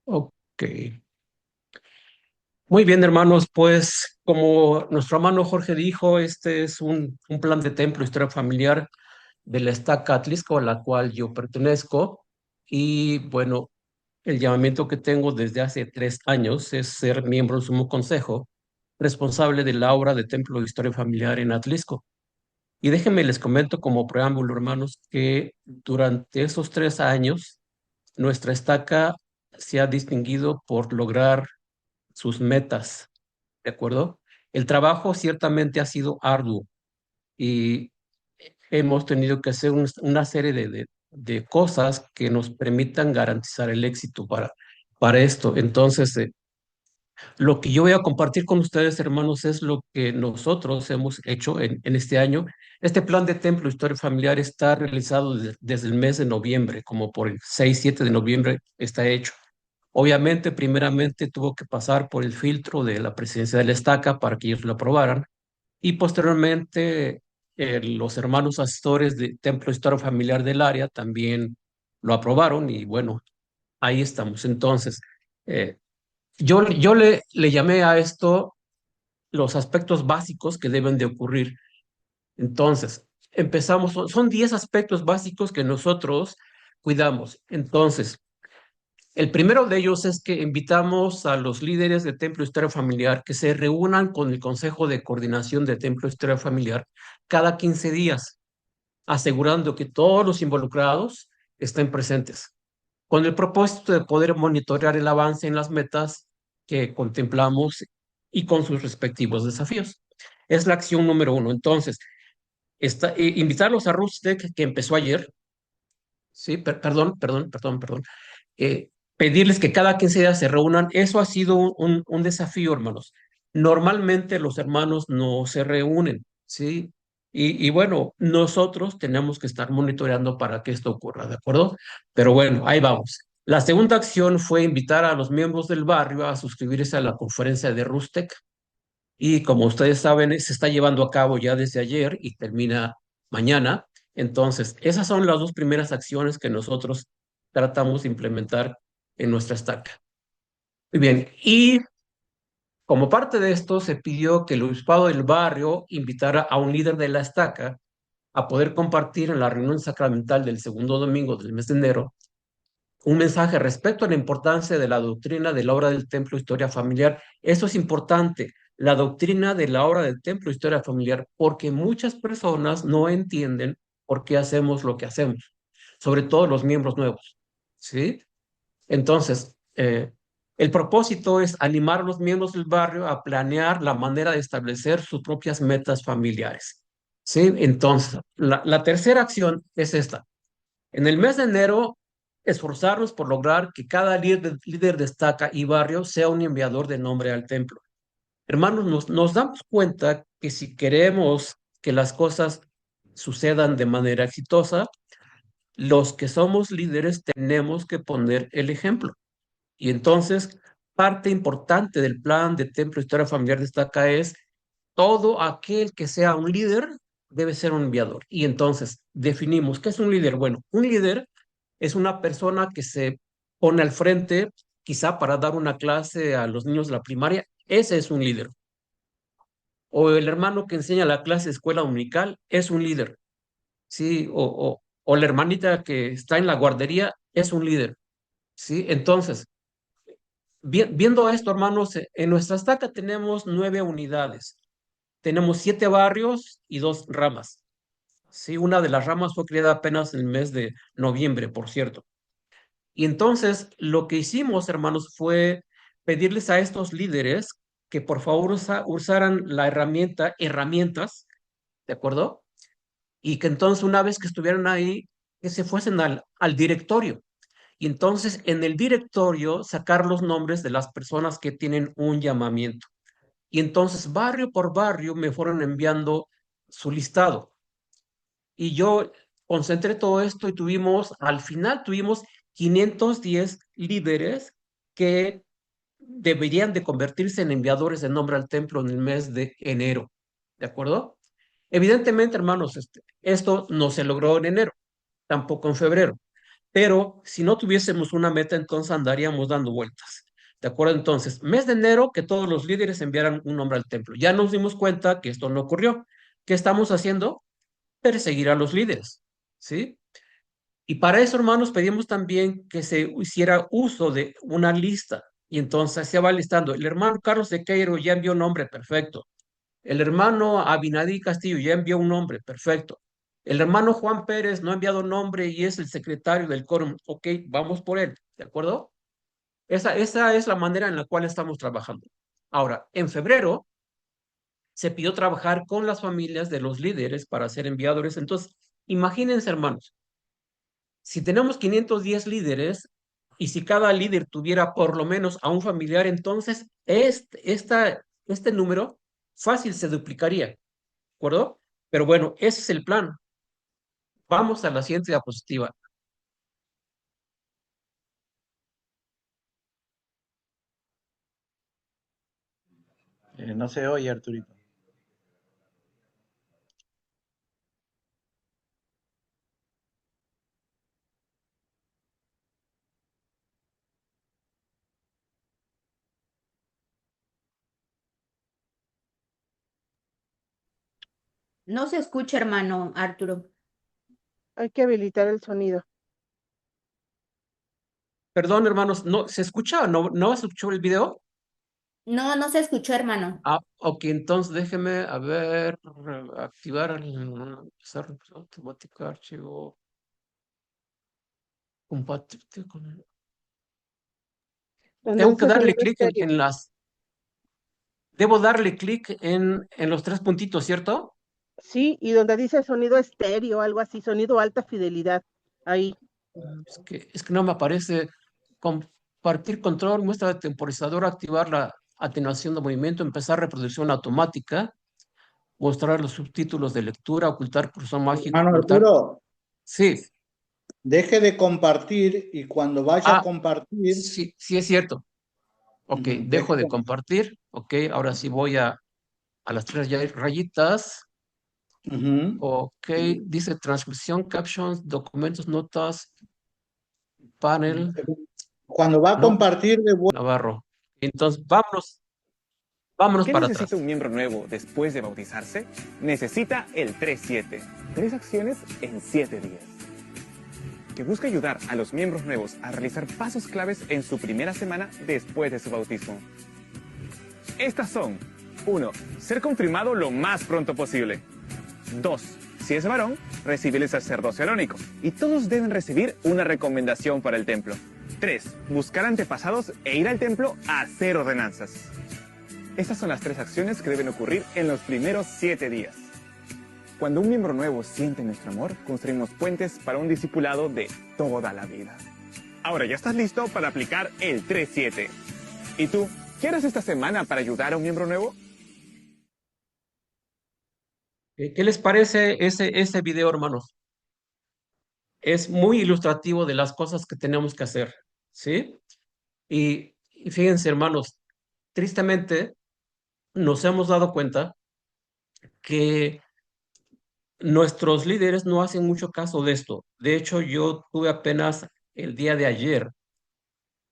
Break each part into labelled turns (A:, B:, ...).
A: Ok. Muy bien, hermanos, pues como nuestro hermano Jorge dijo, este es un plan de templo, historia familiar de la Estaca Atlisco, a la cual yo pertenezco. Y bueno, el llamamiento que tengo desde hace 3 años es ser miembro del Sumo Consejo, responsable de la obra de Templo de Historia Familiar en Atlisco. Y déjenme les comento como preámbulo, hermanos, que durante esos 3 años, nuestra estaca se ha distinguido por lograr sus metas. ¿De acuerdo? El trabajo ciertamente ha sido arduo y hemos tenido que hacer una serie de cosas que nos permitan garantizar el éxito para esto. Entonces, lo que yo voy a compartir con ustedes, hermanos, es lo que nosotros hemos hecho en este año. Este plan de Templo Historia Familiar está realizado desde el mes de noviembre, como por el 6, 7 de noviembre está hecho. Obviamente, primeramente tuvo que pasar por el filtro de la presidencia de la estaca para que ellos lo aprobaran y posteriormente los hermanos asesores de Templo Historia Familiar del área también lo aprobaron y bueno, ahí estamos. Entonces, eh, yo le llamé a esto los aspectos básicos que deben de ocurrir. Entonces, empezamos, son 10 aspectos básicos que nosotros cuidamos. Entonces, el primero de ellos es que invitamos a los líderes de Templo Historia Familiar que se reúnan con el Consejo de Coordinación de Templo Historia Familiar cada 15 días, asegurando que todos los involucrados estén presentes, con el propósito de poder monitorear el avance en las metas que contemplamos y con sus respectivos desafíos. Es la acción número uno. Entonces, invitarlos a Rustec, que empezó ayer, sí, perdón, pedirles que cada 15 días se reúnan, eso ha sido un desafío, hermanos. Normalmente los hermanos no se reúnen, ¿sí? Y bueno, nosotros tenemos que estar monitoreando para que esto ocurra, ¿de acuerdo? Pero bueno, ahí vamos. La segunda acción fue invitar a los miembros del barrio a suscribirse a la conferencia de Rustec y como ustedes saben, se está llevando a cabo ya desde ayer y termina mañana. Entonces, esas son las dos primeras acciones que nosotros tratamos de implementar en nuestra estaca. Muy bien, y como parte de esto, se pidió que el obispado del barrio invitara a un líder de la estaca a poder compartir en la reunión sacramental del segundo domingo del mes de enero un mensaje respecto a la importancia de la doctrina de la obra del templo Historia Familiar. Eso es importante, la doctrina de la obra del templo Historia Familiar, porque muchas personas no entienden por qué hacemos lo que hacemos, sobre todo los miembros nuevos, ¿sí? Entonces, el propósito es animar a los miembros del barrio a planear la manera de establecer sus propias metas familiares, ¿sí? Entonces, la tercera acción es esta. En el mes de enero, esforzarnos por lograr que cada líder de estaca y barrio sea un enviador de nombre al templo. Hermanos, nos damos cuenta que si queremos que las cosas sucedan de manera exitosa, los que somos líderes tenemos que poner el ejemplo. Y entonces, parte importante del plan de Templo Historia Familiar de Estaca es todo aquel que sea un líder debe ser un enviador. Y entonces definimos qué es un líder. Bueno, un líder es una persona que se pone al frente, quizá para dar una clase a los niños de la primaria. Ese es un líder. O el hermano que enseña la clase de escuela dominical es un líder. Sí, o la hermanita que está en la guardería es un líder. Sí, entonces, viendo esto, hermanos, en nuestra estaca tenemos 9 unidades. Tenemos 7 barrios y 2 ramas. Sí, una de las ramas fue creada apenas en el mes de noviembre, por cierto. Y entonces lo que hicimos, hermanos, fue pedirles a estos líderes que por favor usaran la herramientas, ¿de acuerdo? Y que entonces una vez que estuvieran ahí, que se fuesen al directorio. Y entonces en el directorio sacar los nombres de las personas que tienen un llamamiento. Y entonces barrio por barrio me fueron enviando su listado. Y yo concentré todo esto y al final tuvimos 510 líderes que deberían de convertirse en enviadores de nombre al templo en el mes de enero. ¿De acuerdo? Evidentemente, hermanos, esto no se logró en enero, tampoco en febrero. pero si no tuviésemos una meta, entonces andaríamos dando vueltas. ¿De acuerdo? Entonces, mes de enero, que todos los líderes enviaran un nombre al templo. Ya nos dimos cuenta que esto no ocurrió. ¿Qué estamos haciendo? Perseguir a los líderes, ¿sí? Y para eso, hermanos, pedimos también que se hiciera uso de una lista. Y entonces se va listando. El hermano Carlos de Queiro ya envió un nombre, perfecto. El hermano Abinadí Castillo ya envió un nombre, perfecto. El hermano Juan Pérez no ha enviado nombre y es el secretario del quórum. Ok, vamos por él, ¿de acuerdo? Esa es la manera en la cual estamos trabajando. Ahora, en febrero se pidió trabajar con las familias de los líderes para ser enviadores. Entonces, imagínense, hermanos, si tenemos 510 líderes y si cada líder tuviera por lo menos a un familiar, entonces este número fácil se duplicaría, ¿de acuerdo? Pero bueno, ese es el plan. Vamos a la siguiente diapositiva.
B: No se oye, Arturito.
C: No se escucha, hermano Arturo.
D: Hay que habilitar el sonido.
A: Perdón, hermanos, ¿no se escucha? ¿No se escuchó el video?
C: No, no se escuchó, hermano.
A: Ah, ok, entonces déjeme, a ver, activar empezar automática, archivo, compatible con...
D: Donde
A: Tengo que
D: dice
A: darle
D: sonido
A: clic
D: estéreo.
A: en las... Debo darle clic en los tres puntitos, ¿cierto?
D: Sí, y donde dice sonido estéreo, algo así, sonido alta fidelidad. Ahí.
A: Es que no me aparece compartir control, muestra de temporizador, activar la atenuación de movimiento, empezar reproducción automática, mostrar los subtítulos de lectura, ocultar cursor mágico,
B: Hermano
A: ocultar...
B: Arturo,
A: Sí,
B: deje de compartir y cuando vaya a
A: ah,
B: compartir,
A: sí, sí es cierto. Ok,
B: deje
A: dejo de compartir. Ok, ahora sí voy a las tres rayitas.
B: ujú.
A: Ok, dice transcripción, captions, documentos, notas, panel.
B: Cuando va a
A: No,
B: compartir de vuelta.
A: Navarro. Entonces, vámonos
E: ¿Qué
A: para
E: necesita
A: atrás.
E: un miembro nuevo después de bautizarse? Necesita el 3-7. 3 acciones en 7 días. Que busca ayudar a los miembros nuevos a realizar pasos claves en su primera semana después de su bautismo. Estas son: 1. Ser confirmado lo más pronto posible. 2. Si es varón, recibir el sacerdocio arónico. Y todos deben recibir una recomendación para el templo. 3. Buscar antepasados e ir al templo a hacer ordenanzas. Estas son las 3 acciones que deben ocurrir en los primeros 7 días. Cuando un miembro nuevo siente nuestro amor, construimos puentes para un discipulado de toda la vida. Ahora ya estás listo para aplicar el 3-7. ¿Y tú? ¿Qué harás esta semana para ayudar a un miembro nuevo?
A: ¿Qué les parece ese video, hermanos? Es muy ilustrativo de las cosas que tenemos que hacer, ¿sí? Y fíjense, hermanos, tristemente nos hemos dado cuenta que nuestros líderes no hacen mucho caso de esto. De hecho, yo tuve apenas el día de ayer,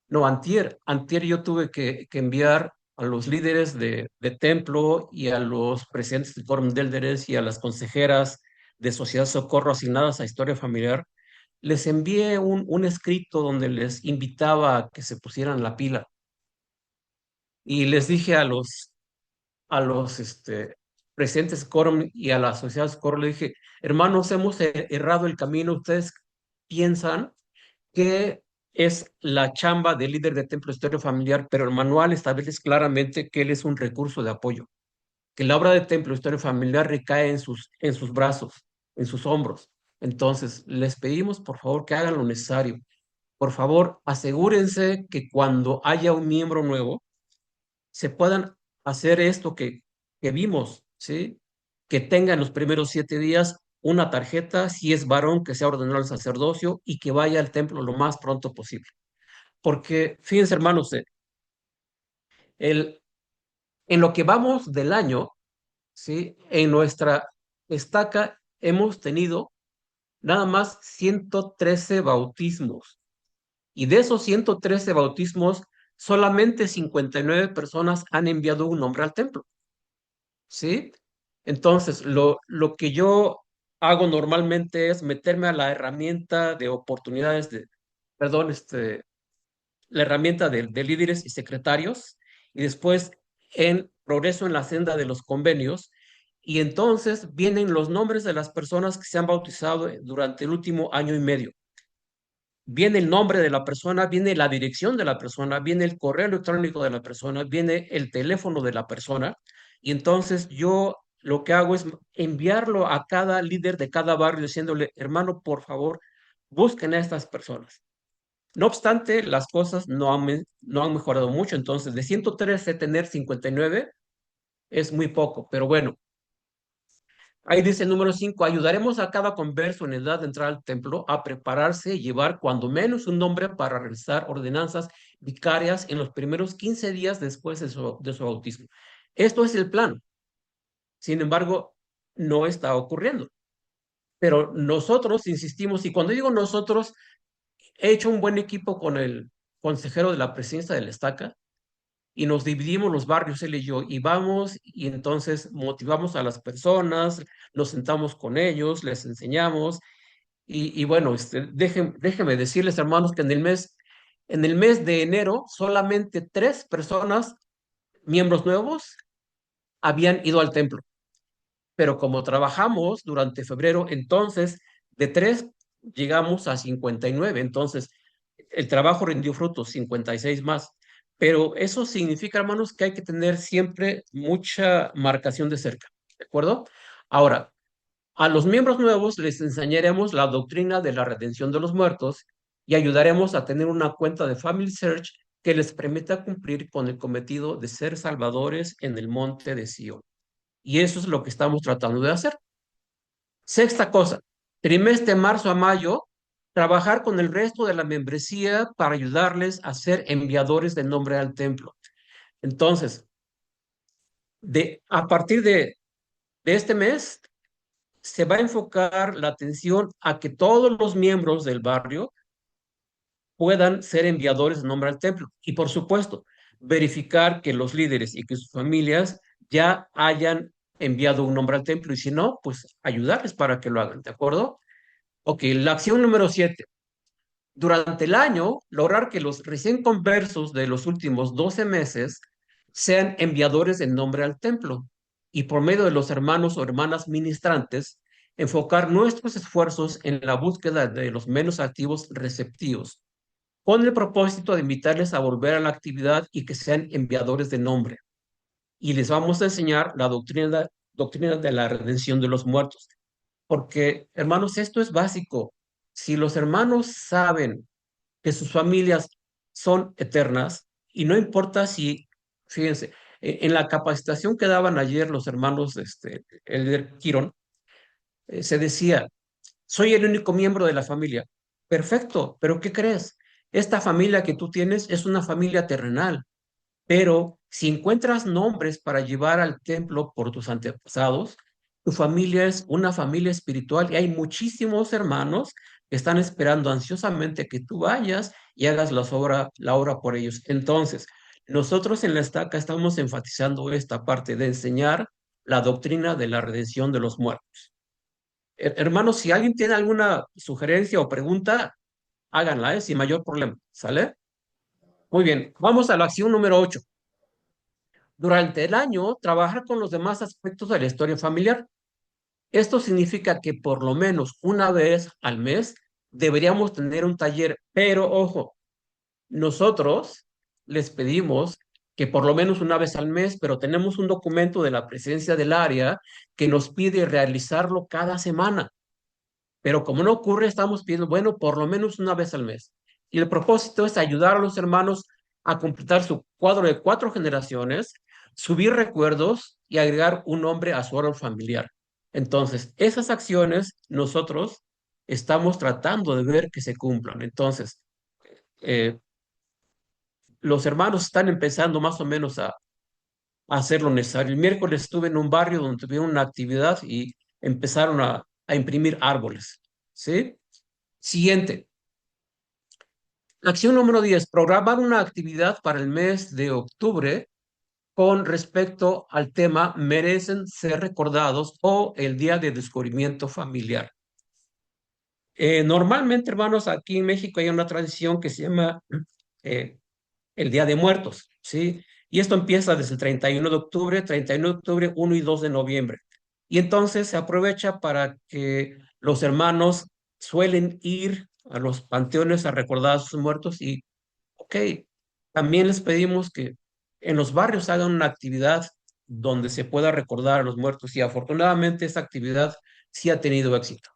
A: no, antier yo tuve que enviar a los líderes de templo y a los presidentes del Quórum de Élderes y a las consejeras de Sociedad Socorro asignadas a Historia Familiar, les envié un escrito donde les invitaba a que se pusieran la pila y les dije a los presidentes de Quórum y a la sociedad Socorro, le dije, hermanos, hemos errado el camino, ustedes piensan que es la chamba del líder de templo estéreo familiar, pero el manual establece claramente que él es un recurso de apoyo, que la obra de templo estéreo familiar recae en sus brazos, en sus hombros. Entonces, les pedimos por favor que hagan lo necesario. Por favor, asegúrense que cuando haya un miembro nuevo, se puedan hacer esto que vimos, ¿sí? Que tenga en los primeros 7 días una tarjeta, si es varón, que sea ordenado al sacerdocio y que vaya al templo lo más pronto posible. Porque, fíjense, hermanos, el, en lo que vamos del año, ¿sí? En nuestra estaca hemos tenido nada más 113 bautismos. Y de esos 113 bautismos, solamente 59 personas han enviado un nombre al templo. ¿Sí? Entonces, lo que yo hago normalmente es meterme a la herramienta de oportunidades perdón, la herramienta de líderes y secretarios, y después en progreso en la senda de los convenios, y entonces vienen los nombres de las personas que se han bautizado durante el último año y medio. Viene el nombre de la persona, viene la dirección de la persona, viene el correo electrónico de la persona, viene el teléfono de la persona, y entonces yo lo que hago es enviarlo a cada líder de cada barrio diciéndole, hermano, por favor, busquen a estas personas. No obstante, las cosas no han mejorado mucho, entonces de 113 tener 59 es muy poco, pero bueno, ahí dice el número 5, ayudaremos a cada converso en edad de entrar al templo a prepararse y llevar cuando menos un nombre para realizar ordenanzas vicarias en los primeros 15 días después de su bautismo. Esto es el plan. Sin embargo, no está ocurriendo. Pero nosotros insistimos, y cuando digo nosotros, he hecho un buen equipo con el consejero de la presidencia del Estaca, y nos dividimos los barrios, él y yo, y vamos y entonces motivamos a las personas, nos sentamos con ellos, les enseñamos, y bueno, déjenme decirles, hermanos, que en el mes de enero, solamente 3 personas, miembros nuevos, habían ido al templo. Pero como trabajamos durante febrero, entonces de 3 llegamos a 59. Entonces, el trabajo rindió frutos, 56 más. Pero eso significa, hermanos, que hay que tener siempre mucha marcación de cerca. ¿De acuerdo? Ahora, a los miembros nuevos les enseñaremos la doctrina de la redención de los muertos y ayudaremos a tener una cuenta de Family Search que les permita cumplir con el cometido de ser salvadores en el monte de Sion. Y eso es lo que estamos tratando de hacer. Sexta cosa, trimestre marzo a mayo, trabajar con el resto de la membresía para ayudarles a ser enviadores de nombre al templo. Entonces, a partir de este mes, se va a enfocar la atención a que todos los miembros del barrio puedan ser enviadores de nombre al templo. Y por supuesto, verificar que los líderes y que sus familias ya hayan enviado un nombre al templo. Y si no, pues ayudarles para que lo hagan, ¿de acuerdo? Ok, la acción número 7. Durante el año, lograr que los recién conversos de los últimos 12 meses sean enviadores de nombre al templo. Y por medio de los hermanos o hermanas ministrantes, enfocar nuestros esfuerzos en la búsqueda de los menos activos receptivos con el propósito de invitarles a volver a la actividad y que sean enviadores de nombre. Y les vamos a enseñar la doctrina de la redención de los muertos. Porque, hermanos, esto es básico. Si los hermanos saben que sus familias son eternas, y no importa si, fíjense, en la capacitación que daban ayer los hermanos, el Quirón, se decía, soy el único miembro de la familia. Perfecto, pero ¿qué crees? Esta familia que tú tienes es una familia terrenal, pero si encuentras nombres para llevar al templo por tus antepasados, tu familia es una familia espiritual y hay muchísimos hermanos que están esperando ansiosamente que tú vayas y hagas la obra por ellos. Entonces, nosotros en la estaca estamos enfatizando esta parte de enseñar la doctrina de la redención de los muertos. Hermanos, si alguien tiene alguna sugerencia o pregunta, háganla, sin mayor problema. ¿Sale? Muy bien, vamos a la acción número 8. Durante el año, trabajar con los demás aspectos de la historia familiar. Esto significa que por lo menos una vez al mes deberíamos tener un taller, pero ojo, nosotros les pedimos que por lo menos una vez al mes, pero tenemos un documento de la presidencia del área que nos pide realizarlo cada semana. Pero como no ocurre, estamos pidiendo, bueno, por lo menos una vez al mes. Y el propósito es ayudar a los hermanos a completar su cuadro de 4 generaciones, subir recuerdos y agregar un nombre a su árbol familiar. Entonces, esas acciones nosotros estamos tratando de ver que se cumplan. Entonces, eh, los hermanos están empezando más o menos a hacer lo necesario. El miércoles estuve en un barrio donde tuvieron una actividad y empezaron a imprimir árboles. ¿sí? Siguiente. Acción número 10, programar una actividad para el mes de octubre con respecto al tema merecen ser recordados o el día de descubrimiento familiar. Normalmente, hermanos, aquí en México hay una tradición que se llama eh, el Día de Muertos, ¿sí? Y esto empieza desde el 31 de octubre, 31 de octubre, 1 y 2 de noviembre. Y entonces se aprovecha para que los hermanos suelen ir a los panteones a recordar a sus muertos y, ok, también les pedimos que en los barrios hagan una actividad donde se pueda recordar a los muertos y afortunadamente esta actividad sí ha tenido éxito.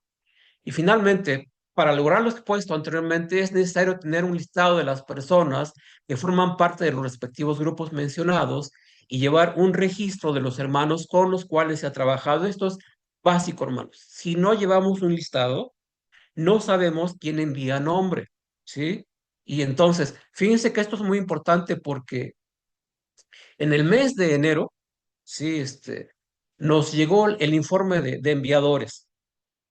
A: Y finalmente, para lograr lo expuesto anteriormente, es necesario tener un listado de las personas que forman parte de los respectivos grupos mencionados y llevar un registro de los hermanos con los cuales se ha trabajado. Esto es básico, hermanos. Si no llevamos un listado, no sabemos quién envía nombre, ¿sí? Y entonces, fíjense que esto es muy importante porque en el mes de enero, sí, nos llegó el informe de enviadores.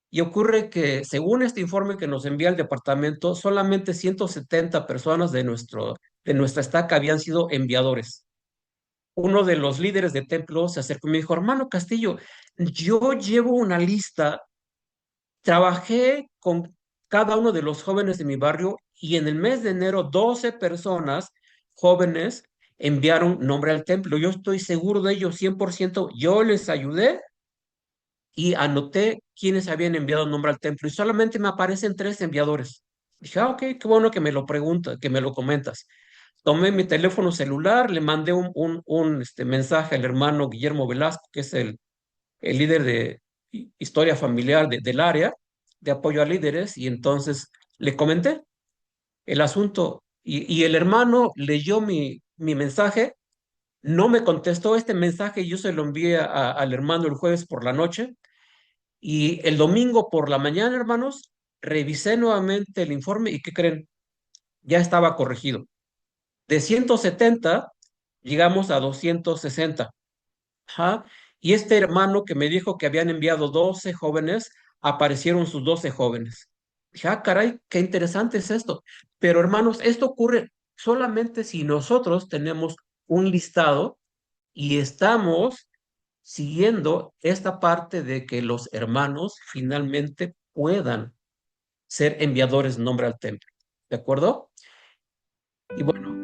A: Y ocurre que, según este informe que nos envía el departamento, solamente 170 personas de nuestra estaca habían sido enviadores. Uno de los líderes de templo se acercó y me dijo, hermano Castillo, yo llevo una lista, trabajé con cada uno de los jóvenes de mi barrio y en el mes de enero 12 personas jóvenes enviaron nombre al templo. Yo estoy seguro de ello 100%. Yo les ayudé y anoté quiénes habían enviado nombre al templo y solamente me aparecen 3 enviadores. Dije, ok, qué bueno que me lo preguntas, que me lo comentas. Tomé mi teléfono celular, le mandé un mensaje al hermano Guillermo Velasco, que es el líder de historia familiar del área de apoyo a líderes, y entonces le comenté el asunto y el hermano leyó mi mensaje, no me contestó este mensaje, yo se lo envié al hermano el jueves por la noche y el domingo por la mañana, hermanos, revisé nuevamente el informe y ¿qué creen? Ya estaba corregido. De 170 llegamos a 260. Ajá. Y este hermano que me dijo que habían enviado 12 jóvenes, aparecieron sus 12 jóvenes. Dije, ah, caray, qué interesante es esto. Pero hermanos, esto ocurre solamente si nosotros tenemos un listado y estamos siguiendo esta parte de que los hermanos finalmente puedan ser enviadores en nombre al templo. ¿De acuerdo? Y bueno,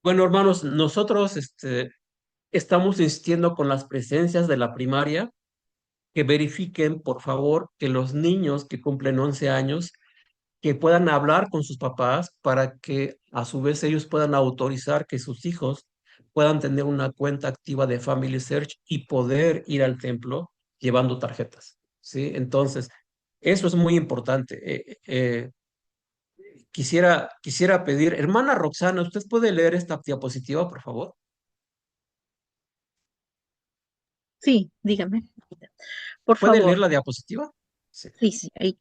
A: bueno, hermanos, nosotros estamos insistiendo con las presencias de la primaria que verifiquen, por favor, que los niños que cumplen 11 años, que puedan hablar con sus papás para que a su vez ellos puedan autorizar que sus hijos puedan tener una cuenta activa de Family Search y poder ir al templo llevando tarjetas, ¿sí? Entonces, eso es muy importante. Quisiera pedir, hermana Roxana, ¿usted puede leer esta diapositiva, por favor?
F: Sí, dígame. Por
A: ¿Puede leer
F: favor,
A: la diapositiva? Sí.
F: sí, sí, ahí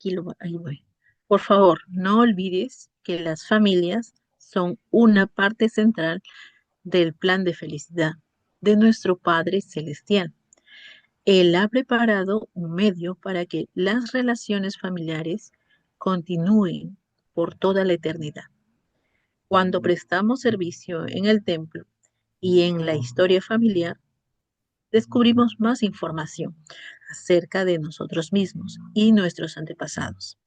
F: voy. Por favor, no olvides que las familias son una parte central del plan de felicidad de nuestro Padre Celestial. Él ha preparado un medio para que las relaciones familiares continúen por toda la eternidad. Cuando prestamos servicio en el templo y en la historia familiar, descubrimos más información acerca de nosotros mismos y nuestros antepasados.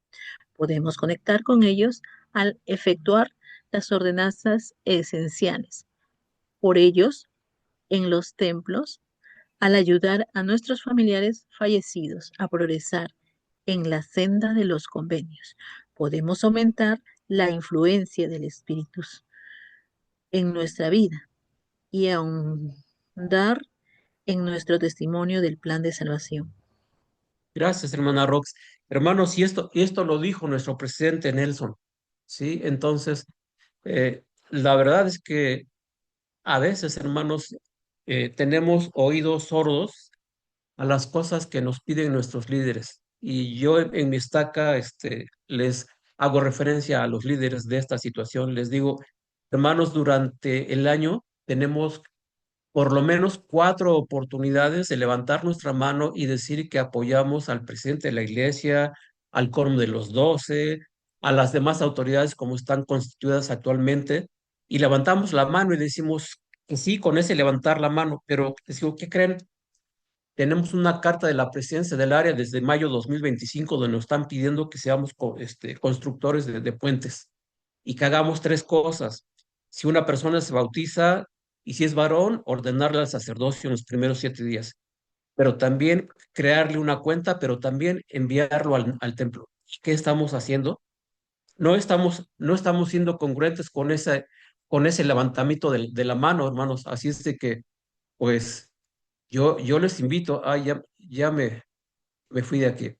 F: Podemos conectar con ellos al efectuar las ordenanzas esenciales. Por ellos, en los templos, al ayudar a nuestros familiares fallecidos a progresar en la senda de los convenios, podemos aumentar la influencia del Espíritu en nuestra vida y ahondar en nuestro testimonio del plan de salvación.
A: Gracias, hermana Rox. Hermanos, y esto lo dijo nuestro presidente Nelson, ¿sí? Entonces, la verdad es que a veces, hermanos, tenemos oídos sordos a las cosas que nos piden nuestros líderes. Y yo en mi estaca les hago referencia a los líderes de esta situación. Les digo, hermanos, durante el año tenemos por lo menos 4 oportunidades de levantar nuestra mano y decir que apoyamos al presidente de la iglesia, al quórum de los 12, a las demás autoridades como están constituidas actualmente, y levantamos la mano y decimos que sí, con ese levantar la mano, pero les digo, ¿qué creen? Tenemos una carta de la presidencia del área desde mayo 2025 donde nos están pidiendo que seamos constructores de puentes y que hagamos 3 cosas. Si una persona se bautiza y si es varón, ordenarle al sacerdocio en los primeros 7 días, pero también crearle una cuenta, pero también enviarlo al templo. ¿Qué estamos haciendo? No estamos siendo congruentes con ese levantamiento de la mano, hermanos. Así es de que, pues, yo les invito, ya me fui de aquí.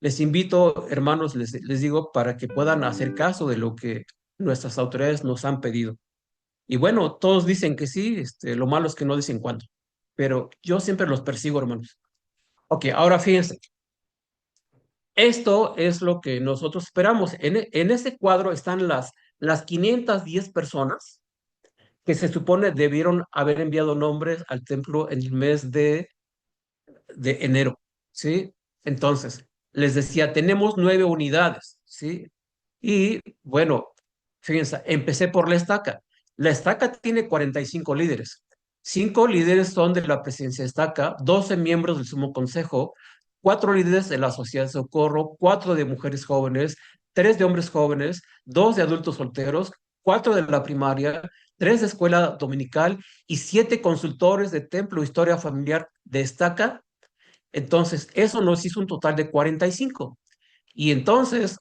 A: Les invito, hermanos, les digo, para que puedan hacer caso de lo que nuestras autoridades nos han pedido. Y bueno, todos dicen que sí, lo malo es que no dicen cuándo. Pero yo siempre los persigo, hermanos. Ok, ahora fíjense, esto es lo que nosotros esperamos. En ese cuadro están las 510 personas que se supone debieron haber enviado nombres al templo en el mes de enero, ¿sí? Entonces, les decía, tenemos 9 unidades, ¿sí? Y bueno, fíjense, empecé por la estaca. La estaca tiene 45 líderes. 5 líderes son de la presidencia de estaca, 12 miembros del Sumo Consejo, 4 líderes de la Sociedad de Socorro, 4 de mujeres jóvenes, 3 de hombres jóvenes, 2 de adultos solteros, 4 de la primaria, 3 de escuela dominical y 7 consultores de templo historia familiar de estaca. Entonces, eso nos hizo un total de 45. Y entonces,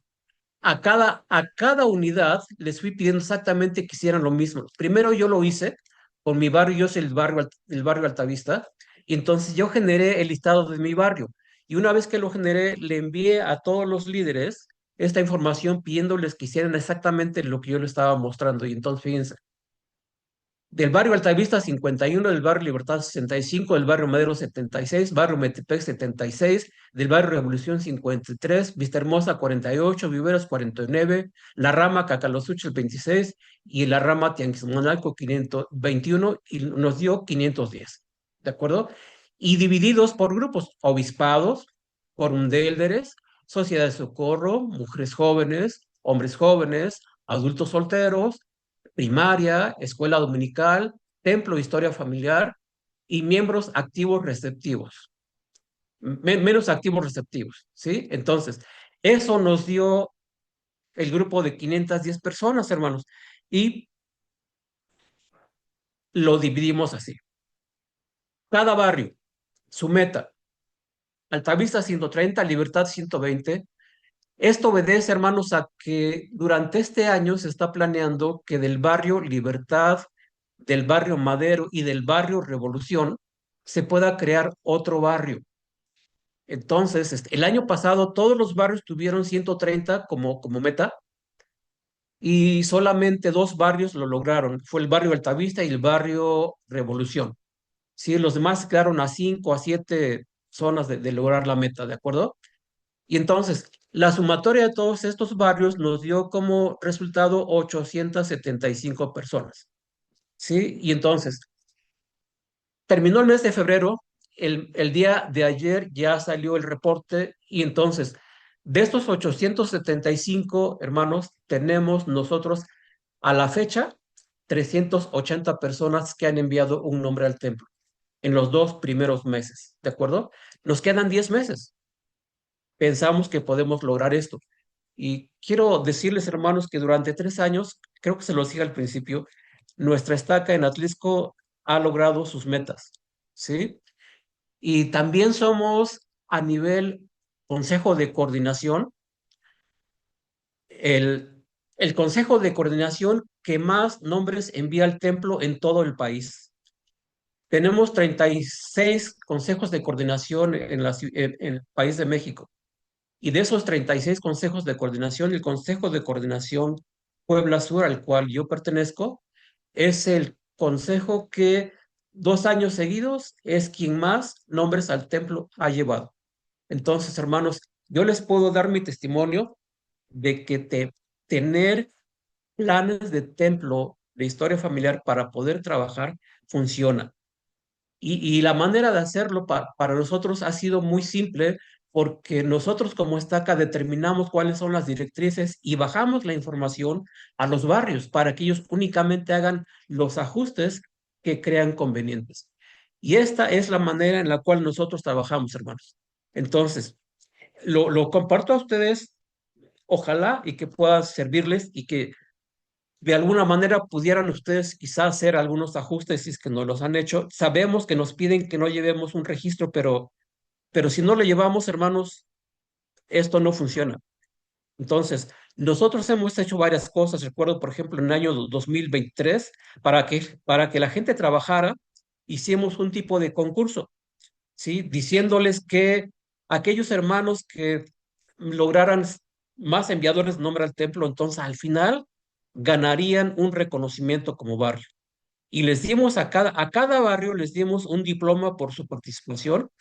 A: a cada unidad les fui pidiendo exactamente que hicieran lo mismo. Primero yo lo hice con mi barrio, yo soy el barrio Altavista, y entonces yo generé el listado de mi barrio. Y una vez que lo generé, le envié a todos los líderes esta información pidiéndoles que hicieran exactamente lo que yo les estaba mostrando. Y entonces, fíjense, del barrio Altavista 51, del barrio Libertad 65, del barrio Madero 76, barrio Metepec 76, del barrio Revolución 53, Vista Hermosa 48, Viveros 49, la rama Cacalosuchil 26 y la rama Tianguismonalco 521 y nos dio 510, ¿de acuerdo? Y divididos por grupos, obispados, quórum de élderes, sociedad de socorro, mujeres jóvenes, hombres jóvenes, adultos solteros, primaria, escuela dominical, templo de historia familiar y miembros activos receptivos, menos activos receptivos, ¿sí? Entonces, eso nos dio el grupo de 510 personas, hermanos, y lo dividimos así. Cada barrio, su meta, Altavista 130, Libertad 120. Esto obedece, hermanos, a que durante este año se está planeando que del barrio Libertad, del barrio Madero y del barrio Revolución se pueda crear otro barrio. Entonces, el año pasado todos los barrios tuvieron 130 como meta y solamente 2 barrios lo lograron. Fue el barrio Altavista y el barrio Revolución. Sí, los demás quedaron a 5 a 7 zonas de lograr la meta, ¿de acuerdo? Y entonces, la sumatoria de todos estos barrios nos dio como resultado 875 personas. ¿Sí? Y entonces, terminó el mes de febrero, el día de ayer ya salió el reporte y entonces, de estos 875 hermanos, tenemos nosotros a la fecha 380 personas que han enviado un nombre al templo en los 2 primeros meses, ¿de acuerdo? Nos quedan 10 meses. Pensamos que podemos lograr esto. Y quiero decirles, hermanos, que durante 3 años, creo que se los dije al principio, nuestra estaca en Atlisco ha logrado sus metas, ¿sí? Y también somos a nivel Consejo de Coordinación el, el consejo de coordinación que más nombres envía al templo en todo el país. Tenemos 36 consejos de coordinación en el país de México. Y de esos 36 consejos de coordinación, el Consejo de Coordinación Puebla Sur, al cual yo pertenezco, es el consejo que 2 años seguidos es quien más nombres al templo ha llevado. Entonces, hermanos, yo les puedo dar mi testimonio de que tener planes de templo, de historia familiar para poder trabajar, funciona. Y la manera de hacerlo para nosotros ha sido muy simple porque nosotros como estaca determinamos cuáles son las directrices y bajamos la información a los barrios para que ellos únicamente hagan los ajustes que crean convenientes. Y esta es la manera en la cual nosotros trabajamos, hermanos. Entonces, lo comparto a ustedes, ojalá y que pueda servirles y que de alguna manera pudieran ustedes quizás hacer algunos ajustes si es que no los han hecho. Sabemos que nos piden que no llevemos un registro, pero si no lo llevamos, hermanos, esto no funciona. Entonces, nosotros hemos hecho varias cosas. Recuerdo, por ejemplo, en el año 2023, para que la gente trabajara, hicimos un tipo de concurso, ¿sí? Diciéndoles que aquellos hermanos que lograran más enviadores de nombre al templo, entonces al final ganarían un reconocimiento como barrio. Y les dimos a cada barrio, les dimos un diploma por su participación.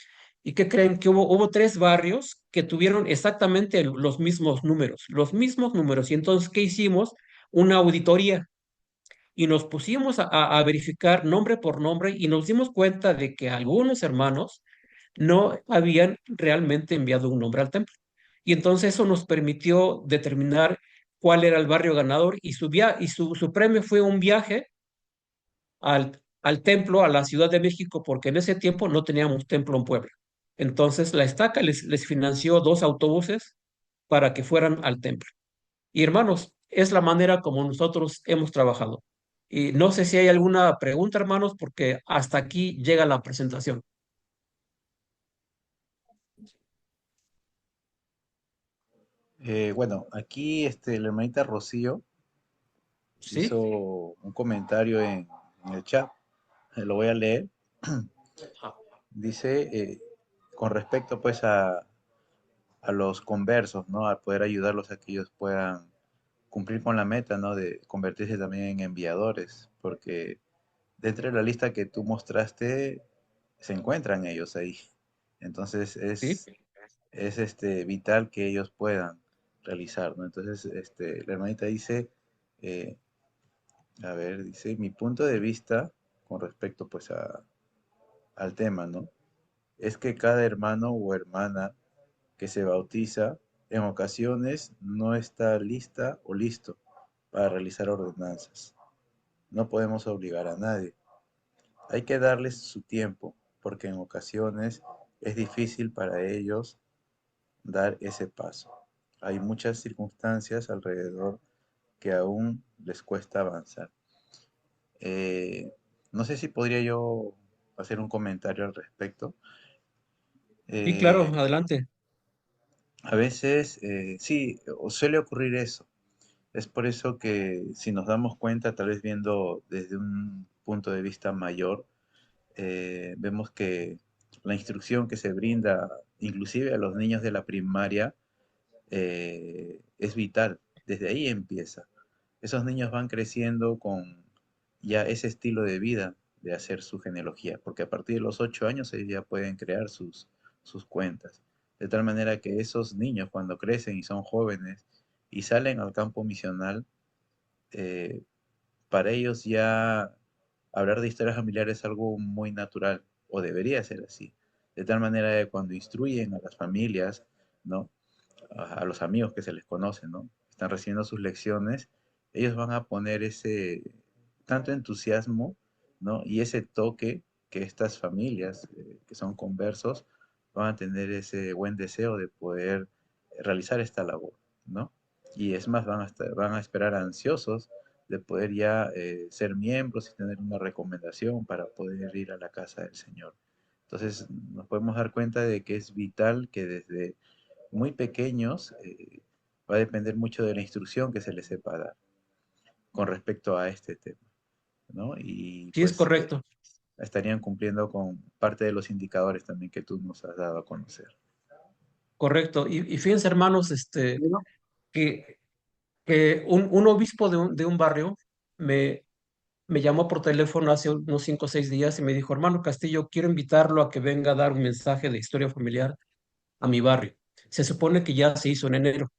A: ¿Y qué creen? Que hubo 3 barrios que tuvieron exactamente los mismos números, los mismos números. Y entonces, ¿qué hicimos? Una auditoría y nos pusimos a verificar nombre por nombre y nos dimos cuenta de que algunos hermanos no habían realmente enviado un nombre al templo. Y entonces eso nos permitió determinar cuál era el barrio ganador y su premio fue un viaje al templo, a la Ciudad de México, porque en ese tiempo no teníamos templo en Puebla. Entonces la estaca les financió 2 autobuses para que fueran al templo. Y hermanos, es la manera como nosotros hemos trabajado. Y no sé si hay alguna pregunta, hermanos, porque hasta aquí llega la presentación.
G: Bueno, aquí la hermanita Rocío hizo
A: ¿Sí?
G: un comentario en el chat. Lo voy a leer.
A: Ah,
G: Dice, con respecto pues a los conversos, ¿no? A poder ayudarlos a que ellos puedan cumplir con la meta, ¿no? De convertirse también en enviadores, porque dentro de la lista que tú mostraste se encuentran ellos ahí. Entonces
A: sí.
G: es vital que ellos puedan realizar, ¿no? Entonces, la hermanita dice, eh, a ver, dice, mi punto de vista con respecto pues al tema, ¿no? Es que cada hermano o hermana que se bautiza en ocasiones no está lista o listo para realizar ordenanzas. No podemos obligar a nadie. Hay que darles su tiempo, porque en ocasiones es difícil para ellos dar ese paso. Hay muchas circunstancias alrededor que aún les cuesta avanzar. Eh, no sé si podría yo hacer un comentario al respecto.
A: Sí, claro,
G: Eh,
A: adelante.
G: a veces, sí, suele ocurrir eso. Es por eso que si nos damos cuenta, tal vez viendo desde un punto de vista mayor, vemos que la instrucción que se brinda inclusive a los niños de la primaria es vital. Desde ahí empieza. Esos niños van creciendo con ya ese estilo de vida de hacer su genealogía, porque a partir de los 8 años ellos ya pueden crear sus cuentas. De tal manera que esos niños cuando crecen y son jóvenes y salen al campo misional, eh, para ellos ya hablar de historia familiar es algo muy natural, o debería ser así. De tal manera que cuando instruyen a las familias, ¿no? A los amigos que se les conoce, ¿no? Están recibiendo sus lecciones, ellos van a poner ese tanto entusiasmo, ¿no? Y ese toque que estas familias que son conversos van a tener ese buen deseo de poder realizar esta labor, ¿no? Y es más, van a esperar ansiosos de poder ya ser miembros y tener una recomendación para poder ir a la casa del Señor. Entonces nos podemos dar cuenta de que es vital que desde muy pequeños Va a depender mucho de la instrucción que se les sepa dar con respecto a este tema, ¿no? Y
A: Sí, es
G: pues
A: correcto,
G: estarían cumpliendo con parte de los indicadores también que tú nos has dado a conocer.
A: correcto. Y fíjense, hermanos,
B: Bueno,
A: que, que un obispo de un barrio me, me llamó por teléfono hace unos 5 o 6 días y me dijo, hermano Castillo, quiero invitarlo a que venga a dar un mensaje de historia familiar a mi barrio. Se supone que ya se hizo en enero.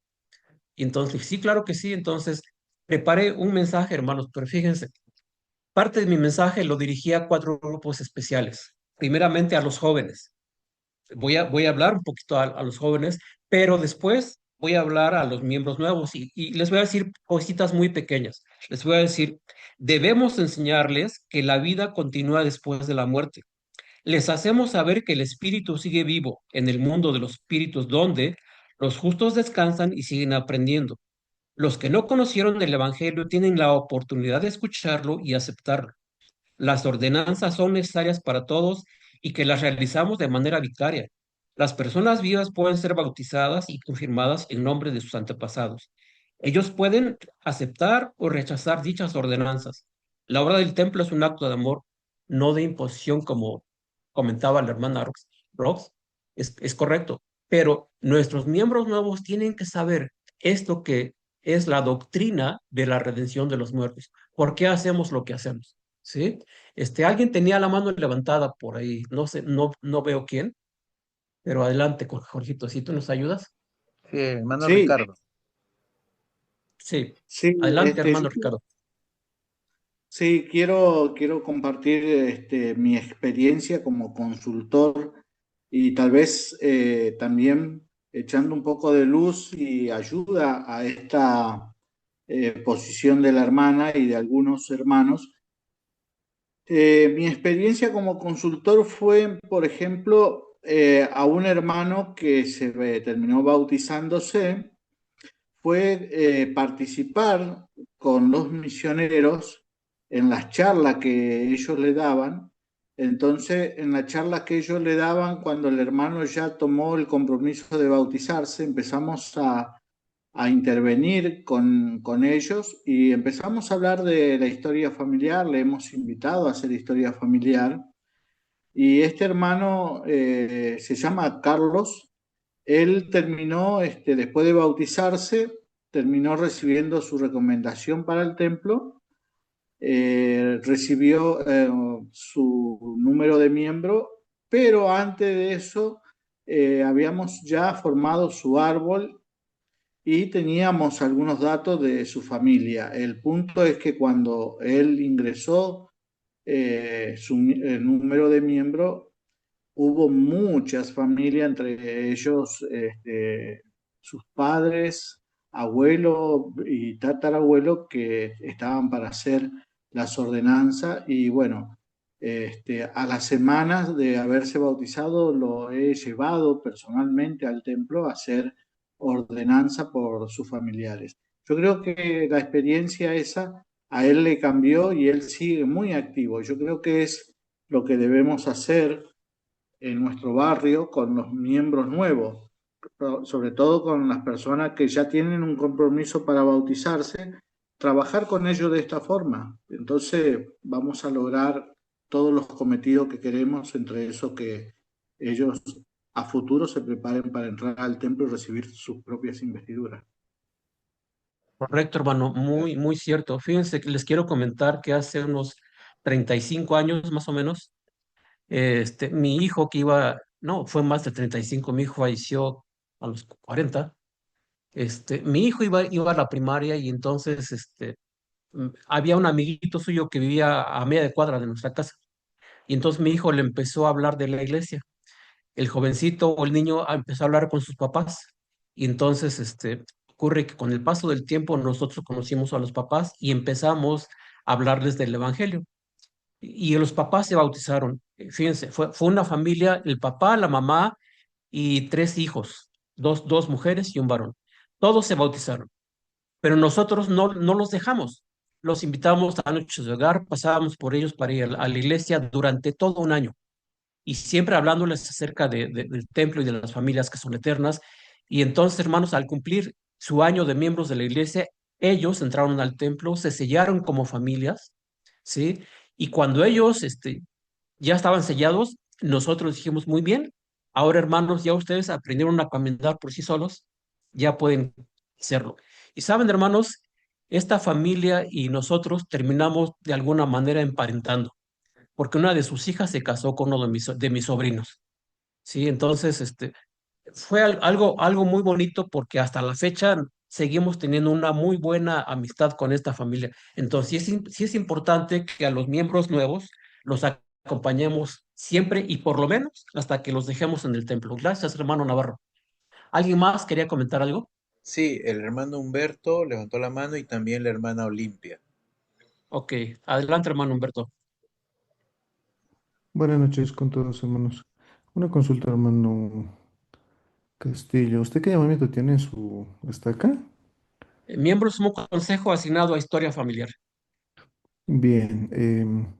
A: Y entonces, sí, claro que sí. Entonces, preparé un mensaje, hermanos, pero fíjense, parte de mi mensaje lo dirigí a 4 grupos especiales. Primeramente a los jóvenes. Voy a hablar un poquito a los jóvenes, pero después voy a hablar a los miembros nuevos y les voy a decir cositas muy pequeñas. Les voy a decir, debemos enseñarles que la vida continúa después de la muerte. Les hacemos saber que el espíritu sigue vivo en el mundo de los espíritus donde los justos descansan y siguen aprendiendo. Los que no conocieron el Evangelio tienen la oportunidad de escucharlo y aceptarlo. Las ordenanzas son necesarias para todos y que las realizamos de manera vicaria. Las personas vivas pueden ser bautizadas y confirmadas en nombre de sus antepasados. Ellos pueden aceptar o rechazar dichas ordenanzas. La obra del templo es un acto de amor, no de imposición, como comentaba la hermana Rox. Es correcto, pero nuestros miembros nuevos tienen que saber esto que es la doctrina de la redención de los muertos. ¿Por qué hacemos lo que hacemos? ¿Sí? Alguien tenía la mano levantada por ahí, no sé, no veo quién, pero adelante, Jorgito, si tú nos ayudas.
G: Sí, hermano
B: sí,
G: Ricardo.
A: Sí,
B: sí,
A: adelante, hermano Ricardo.
B: sí, quiero compartir mi experiencia como consultor y tal vez también echando un poco de luz y ayuda a esta posición de la hermana y de algunos hermanos. Mi experiencia como consultor fue, por ejemplo, a un hermano que se terminó bautizándose, fue participar con los misioneros en las charlas que ellos le daban. Entonces, en la charla que ellos le daban, cuando el hermano ya tomó el compromiso de bautizarse, empezamos a intervenir con ellos y empezamos a hablar de la historia familiar, le hemos invitado a hacer historia familiar y este hermano se llama Carlos, él terminó, después de bautizarse, terminó recibiendo su recomendación para el templo, recibió su número de miembro, pero antes de eso habíamos ya formado su árbol y teníamos algunos datos de su familia. El punto es que cuando él ingresó el número de miembros, hubo muchas familias, entre ellos sus padres, abuelo y tatarabuelo que estaban para hacer las ordenanzas y bueno, a las semanas de haberse bautizado lo he llevado personalmente al templo a hacer ordenanza por sus familiares. Yo creo que la experiencia esa a él le cambió y él sigue muy activo. Yo creo que es lo que debemos hacer en nuestro barrio con los miembros nuevos, sobre todo con las personas que ya tienen un compromiso para bautizarse, trabajar con ellos de esta forma. Entonces vamos a lograr todos los cometidos que queremos, entre eso que ellos a futuro se preparen para entrar al templo y recibir sus propias investiduras.
A: Correcto, hermano, muy, muy cierto. Fíjense que les quiero comentar que hace unos 35 años más o menos, mi hijo que iba, no, fue más de 35, mi hijo falleció a los 40. Mi hijo iba a la primaria y entonces, había un amiguito suyo que vivía a media cuadra de nuestra casa. Y entonces mi hijo le empezó a hablar de la iglesia. El jovencito o el niño empezó a hablar con sus papás. Y entonces, ocurre que con el paso del tiempo nosotros conocimos a los papás y empezamos a hablarles del evangelio. Y los papás se bautizaron. Fíjense, fue una familia, el papá, la mamá y 3 hijos, dos mujeres y un varón. Todos se bautizaron, pero nosotros no los dejamos. Los invitamos a noches de hogar, pasábamos por ellos para ir a la iglesia durante todo un año y siempre hablándoles acerca del templo y de las familias que son eternas. Y entonces, hermanos, al cumplir su año de miembros de la iglesia, ellos entraron al templo, se sellaron como familias, ¿sí? Y cuando ellos ya estaban sellados, nosotros dijimos, muy bien, ahora hermanos, ya ustedes aprendieron a caminar por sí solos, ya pueden hacerlo. Y saben, hermanos, esta familia y nosotros terminamos de alguna manera emparentando, porque una de sus hijas se casó con uno de mis sobrinos, ¿sí? Entonces, fue algo muy bonito porque hasta la fecha seguimos teniendo una muy buena amistad con esta familia. Entonces, sí es importante que a los miembros nuevos los acompañemos siempre y por lo menos hasta que los dejemos en el templo. Gracias, hermano Navarro. ¿Alguien más quería comentar algo?
G: Sí, el hermano Humberto levantó la mano y también la hermana Olimpia.
A: Ok, adelante, hermano Humberto.
H: Buenas noches con todos, hermanos. Una consulta, hermano Castillo. ¿Usted qué llamamiento tiene en su estaca?
A: Miembro sumo consejo asignado a historia familiar.
H: Bien.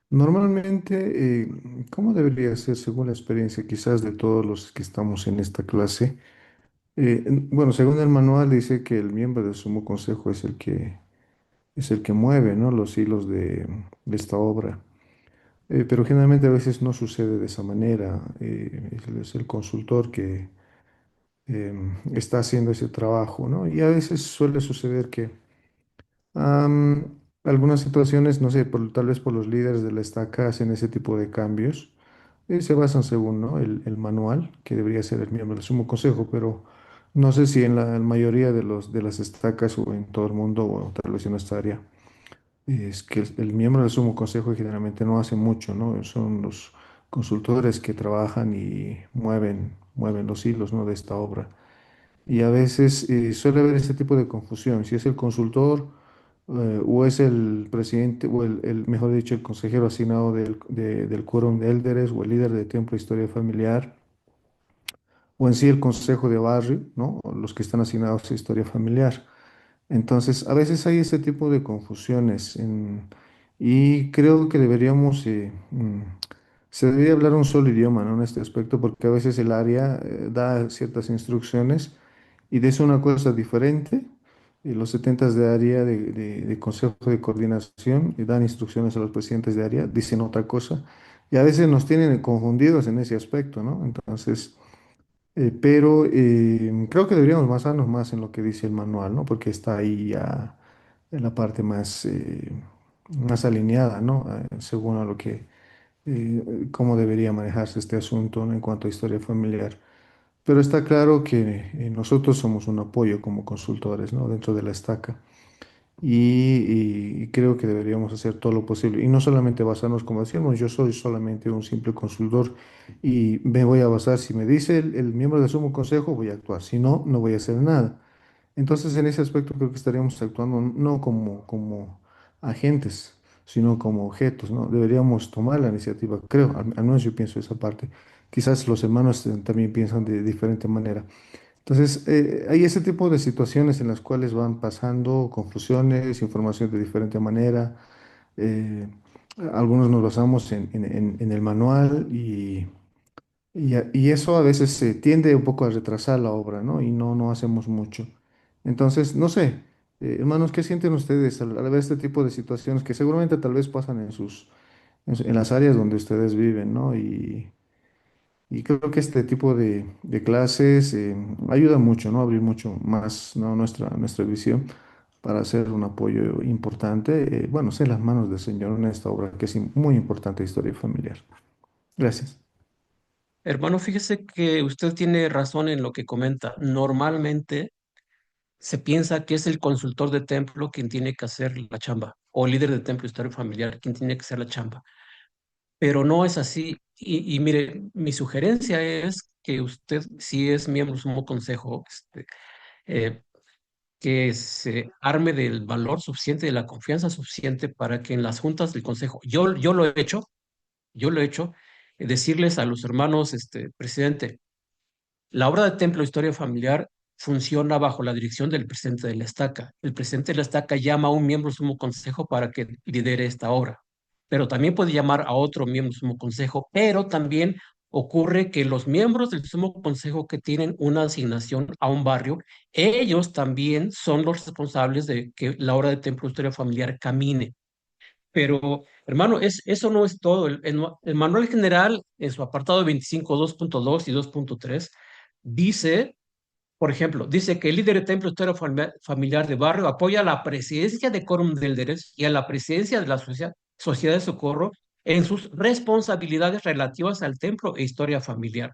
H: Normalmente, ¿cómo debería ser según la experiencia quizás de todos los que estamos en esta clase? Bueno, según el manual dice que el miembro del sumo consejo es el que mueve, ¿no? Los hilos de esta obra. Pero generalmente a veces no sucede de esa manera. Es el consultor que está haciendo ese trabajo, ¿no? Y a veces suele suceder que algunas situaciones, no sé, tal vez por los líderes de la estaca hacen ese tipo de cambios. Se basan según, ¿no? el manual, que debería ser el miembro del sumo consejo, pero no sé si en la mayoría de las estacas o en todo el mundo, o tal vez en nuestra área, es que el miembro del sumo consejo generalmente no hace mucho, ¿no? Son los consultores que trabajan y mueven los hilos, ¿no? De esta obra. Y a veces suele haber este tipo de confusión, si es el consultor o es el presidente, o mejor dicho, el consejero asignado del quórum de élderes o el líder de templo de historia familiar, o en sí el consejo de barrio, ¿no? O los que están asignados a historia familiar. Entonces, a veces hay ese tipo de confusiones y creo que se debería hablar un solo idioma, ¿no? En este aspecto, porque a veces el área da ciertas instrucciones y dice una cosa diferente. Y los 70 de área de Consejo de Coordinación y dan instrucciones a los presidentes de área, dicen otra cosa. Y a veces nos tienen confundidos en ese aspecto, ¿no? Entonces, pero creo que deberíamos basarnos más en lo que dice el manual, ¿no? Porque está ahí ya en la parte más alineada, ¿no? Según a lo cómo debería manejarse este asunto, ¿no? En cuanto a historia familiar. Pero está claro que nosotros somos un apoyo como consultores, ¿no? Dentro de la estaca. Y creo que deberíamos hacer todo lo posible. Y no solamente basarnos, como decíamos, yo soy solamente un simple consultor y me voy a basar, si me dice el miembro del sumo consejo, voy a actuar. Si no, no voy a hacer nada. Entonces, en ese aspecto creo que estaríamos actuando no como agentes, sino como objetos, ¿no? Deberíamos tomar la iniciativa, creo, al menos yo pienso esa parte. Quizás los hermanos también piensan de diferente manera. Entonces, hay ese tipo de situaciones en las cuales van pasando confusiones, información de diferente manera. eh, Algunos nos basamos en el manual y eso a veces se tiende un poco a retrasar la obra, ¿no? Y no hacemos mucho. Entonces, no sé, hermanos, ¿qué sienten ustedes al ver este tipo de situaciones que seguramente tal vez pasan en las áreas donde ustedes viven, ¿no? Y creo que este tipo de clases ayuda mucho, ¿no? A abrir mucho más, ¿no? Nuestra visión para hacer un apoyo importante, bueno, ser las manos del Señor en esta obra que es muy importante, historia familiar. Gracias.
A: Hermano, fíjese que usted tiene razón en lo que comenta. Normalmente se piensa que es el consultor de templo quien tiene que hacer la chamba, o líder de templo historia familiar quien tiene que hacer la chamba, pero no es así. Y mire, mi sugerencia es que usted, si es miembro del sumo consejo, eh, que se arme del valor suficiente, de la confianza suficiente para que en las juntas del consejo, yo yo lo he hecho, decirles a los hermanos, presidente, la obra de templo Historia Familiar funciona bajo la dirección del presidente de la estaca. El presidente de la estaca llama a un miembro del sumo consejo para que lidere esta obra, pero también puede llamar a otro miembro del sumo consejo, pero también ocurre que los miembros del Sumo Consejo que tienen una asignación a un barrio, ellos también son los responsables de que la obra de templo de historia familiar camine. Pero, hermano, eso no es todo. El manual general, en su apartado 25, 2.2 y 2.3, dice, por ejemplo, dice que el líder de templo de historia familiar de barrio apoya a la presidencia de Quórum de Líderes y a la presidencia de la Sociedad de Socorro en sus responsabilidades relativas al templo e historia familiar.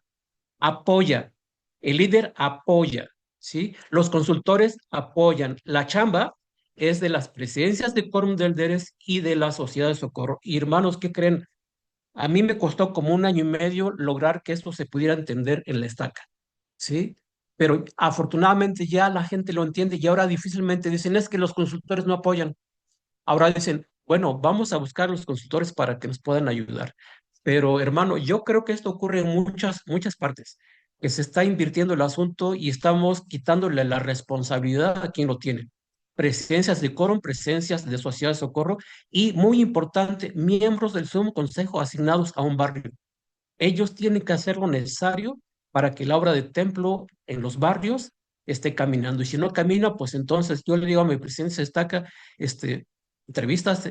A: Apoya, el líder apoya, ¿sí? Los consultores apoyan. La chamba es de las presidencias de Quórum de Líderes y de la Sociedad de Socorro. Y hermanos, ¿qué creen? A mí me costó como 1 año y medio lograr que esto se pudiera entender en la estaca, ¿sí? Pero afortunadamente ya la gente lo entiende y ahora difícilmente dicen, es que los consultores no apoyan. Ahora dicen, bueno, vamos a buscar los consultores para que nos puedan ayudar. Pero hermano, yo creo que esto ocurre en muchas partes, que se está invirtiendo el asunto y estamos quitándole la responsabilidad a quien lo tiene. Presencias de quórum, presencias de sociedad de socorro y, muy importante, miembros del Sumo Consejo asignados a un barrio. Ellos tienen que hacer lo necesario para que la obra de templo en los barrios esté caminando. Y si no camina, pues entonces yo le digo a mi presidente, se destaca, entrevistas,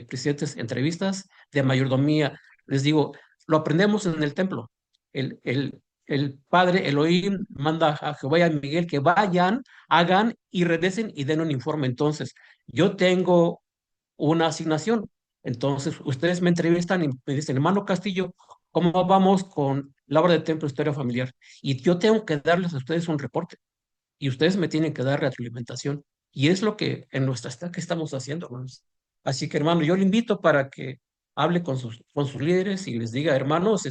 A: presidentes, entrevistas de mayordomía. Les digo, lo aprendemos en el templo. El padre Elohim manda a Jehová y a Miguel que vayan, hagan y regresen y den un informe. Entonces, yo tengo una asignación. Entonces, ustedes me entrevistan y me dicen, hermano Castillo, ¿cómo vamos con la obra de templo de historia familiar? Y yo tengo que darles a ustedes un reporte y ustedes me tienen que dar retroalimentación. Y es lo que en nuestra estaca estamos haciendo, hermanos. Así que, hermano, yo le invito para que hable con sus líderes y les diga, hermanos,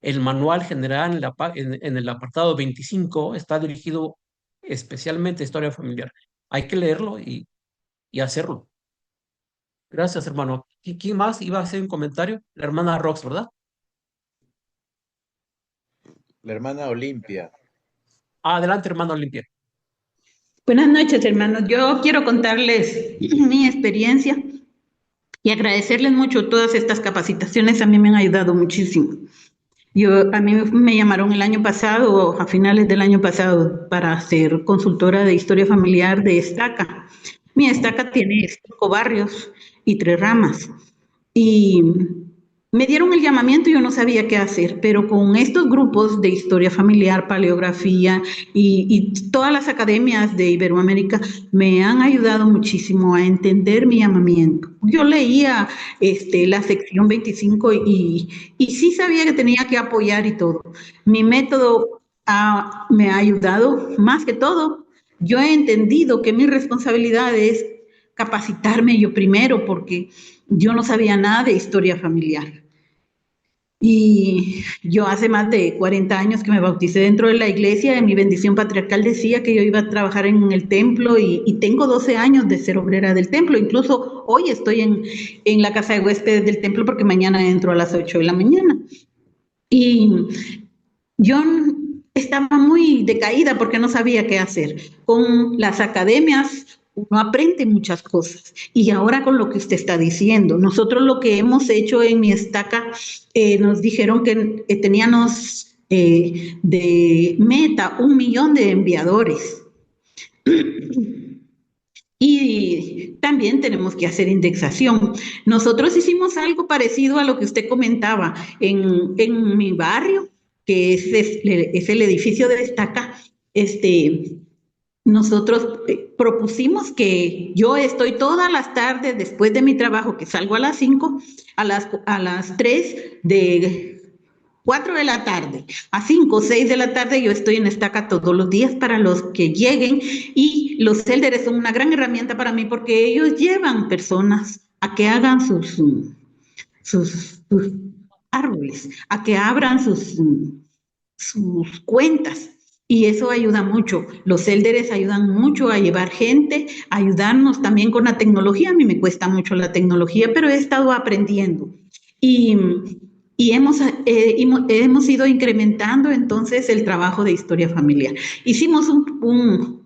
A: el manual general en el apartado 25 está dirigido especialmente a historia familiar. Hay que leerlo y hacerlo. Gracias, hermano. ¿Quién más iba a hacer un comentario? La hermana Rox, ¿verdad?
G: La hermana Olimpia.
A: Adelante, hermano Olimpia.
I: Buenas noches, hermanos. Yo quiero contarles mi experiencia y agradecerles mucho todas estas capacitaciones. A mí me han ayudado muchísimo. A mí me llamaron el año pasado, a finales del año pasado, para ser consultora de historia familiar de Estaca. Mi Estaca tiene 5 barrios y 3 ramas. Y me dieron el llamamiento y yo no sabía qué hacer, pero con estos grupos de historia familiar, paleografía y todas las academias de Iberoamérica me han ayudado muchísimo a entender mi llamamiento. Yo leía la sección 25 y sí sabía que tenía que apoyar y todo. Mi método me ha ayudado más que todo. Yo he entendido que mi responsabilidad es capacitarme yo primero porque yo no sabía nada de historia familiar. Y yo hace más de 40 años que me bauticé dentro de la iglesia, en mi bendición patriarcal decía que yo iba a trabajar en el templo y tengo 12 años de ser obrera del templo. Incluso hoy estoy en la casa de huéspedes del templo porque mañana entro a las 8 de la mañana. Y yo estaba muy decaída porque no sabía qué hacer. Con las academias uno aprende muchas cosas. Y ahora con lo que usted está diciendo, nosotros lo que hemos hecho en mi estaca, nos dijeron que teníamos de meta 1 millón de enviadores. Y también tenemos que hacer indexación. Nosotros hicimos algo parecido a lo que usted comentaba en mi barrio, que es el edificio de Estaca. Nosotros propusimos que yo estoy todas las tardes después de mi trabajo, que salgo a las 5, a las 3 de 4 de la tarde a 5 o 6 de la tarde yo estoy en Estaca todos los días para los que lleguen, y los elders son una gran herramienta para mí porque ellos llevan personas a que hagan sus árboles, a que abran sus cuentas. Y eso ayuda mucho. Los elders ayudan mucho a llevar gente, a ayudarnos también con la tecnología. A mí me cuesta mucho la tecnología, pero he estado aprendiendo. Y hemos ido incrementando entonces el trabajo de historia familiar. Hicimos un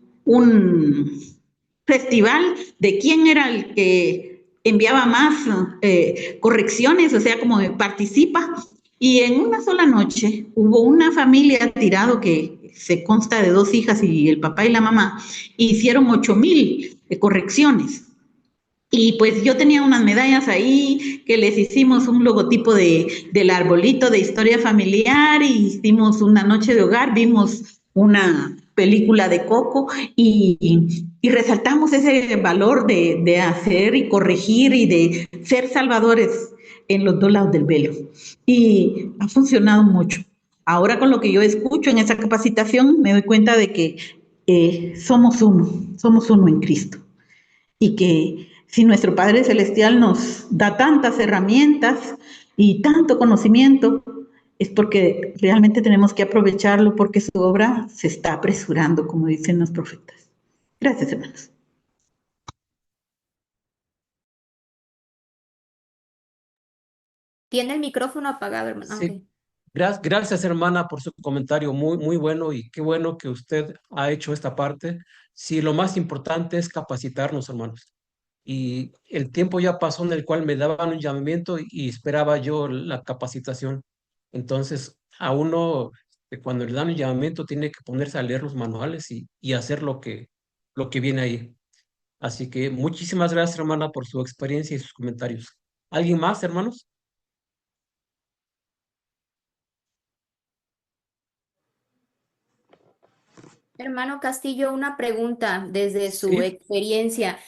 I: festival de quién era el que enviaba más correcciones, o sea, como participa. Y en una sola noche hubo una familia tirado que se consta de 2 hijas y el papá y la mamá, hicieron 8,000 correcciones. Y pues yo tenía unas medallas ahí que les hicimos un logotipo del arbolito de historia familiar y hicimos una noche de hogar, vimos una película de Coco y resaltamos ese valor de hacer y corregir y de ser salvadores en los 2 lados del velo. Y ha funcionado mucho. Ahora con lo que yo escucho en esa capacitación me doy cuenta de que somos uno en Cristo y que si nuestro Padre Celestial nos da tantas herramientas y tanto conocimiento, es porque realmente tenemos que aprovecharlo porque su obra se está apresurando, como dicen los profetas. Gracias, hermanos.
C: Tiene el micrófono apagado, hermano.
A: Sí,
C: Ok.
A: gracias, hermana, por su comentario, muy bueno y qué bueno que usted ha hecho esta parte. Sí, lo más importante es capacitarnos, hermanos. Y el tiempo ya pasó en el cual me daban un llamamiento y esperaba yo la capacitación. Entonces, a uno, cuando le dan un llamamiento, tiene que ponerse a leer los manuales y hacer lo que viene ahí. Así que muchísimas gracias, hermana, por su experiencia y sus comentarios. ¿Alguien más, hermanos?
C: Hermano Castillo, una pregunta desde su
A: Sí.
C: experiencia.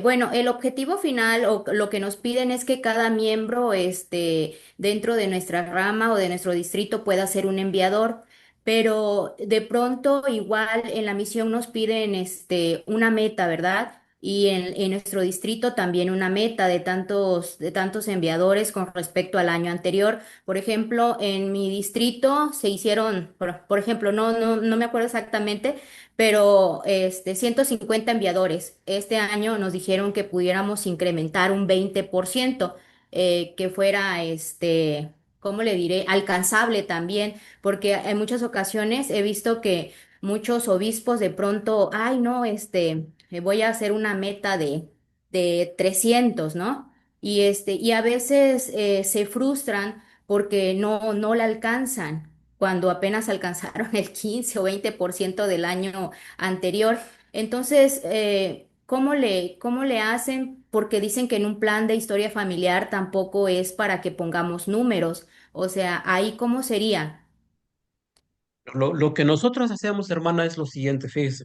C: Bueno, el objetivo final o lo que nos piden es que cada miembro, dentro de nuestra rama o de nuestro distrito pueda ser un enviador, pero de pronto igual en la misión nos piden, una meta, ¿verdad? Y en nuestro distrito también una meta de tantos enviadores con respecto al año anterior. Por ejemplo, en mi distrito se hicieron, por ejemplo, no me acuerdo exactamente, pero 150 enviadores. Este año nos dijeron que pudiéramos incrementar un 20%, que fuera, ¿cómo le diré? Alcanzable también, porque en muchas ocasiones he visto que muchos obispos de pronto, ay, no, voy a hacer una meta de 300, ¿no? Y a veces se frustran porque no la alcanzan cuando apenas alcanzaron el 15 o 20% del año anterior. Entonces, cómo le hacen? Porque dicen que en un plan de historia familiar tampoco es para que pongamos números. O sea, ahí cómo sería.
A: Lo que nosotros hacemos, hermana, es lo siguiente, fíjese.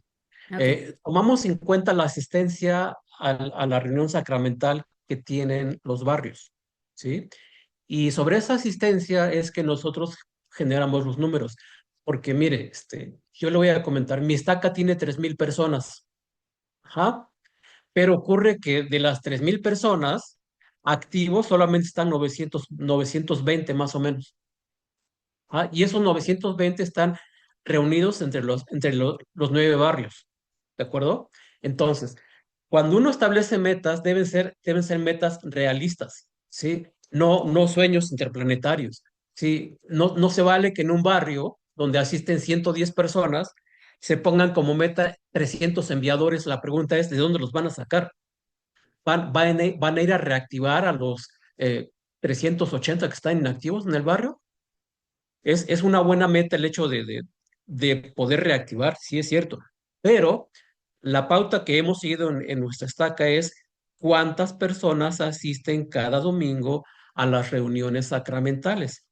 C: Ok.
A: Tomamos en cuenta la asistencia a la reunión sacramental que tienen los barrios, ¿sí? Y sobre esa asistencia es que nosotros generamos los números. Porque mire, yo le voy a comentar, mi estaca tiene 3,000 personas, ajá, pero ocurre que de las 3,000 personas activos solamente están 920 más o menos. Y esos 920 están reunidos entre los 9 barrios, ¿de acuerdo? Entonces, cuando uno establece metas, deben ser metas realistas, ¿sí? No sueños interplanetarios, ¿sí? No se vale que en un barrio donde asisten 110 personas se pongan como meta 300 enviadores. La pregunta es, ¿de dónde los van a sacar? ¿Van a ir a reactivar a los 380 que están inactivos en el barrio? Es una buena meta el hecho de poder reactivar, sí es cierto, pero la pauta que hemos seguido en nuestra estaca es cuántas personas asisten cada domingo a las reuniones sacramentales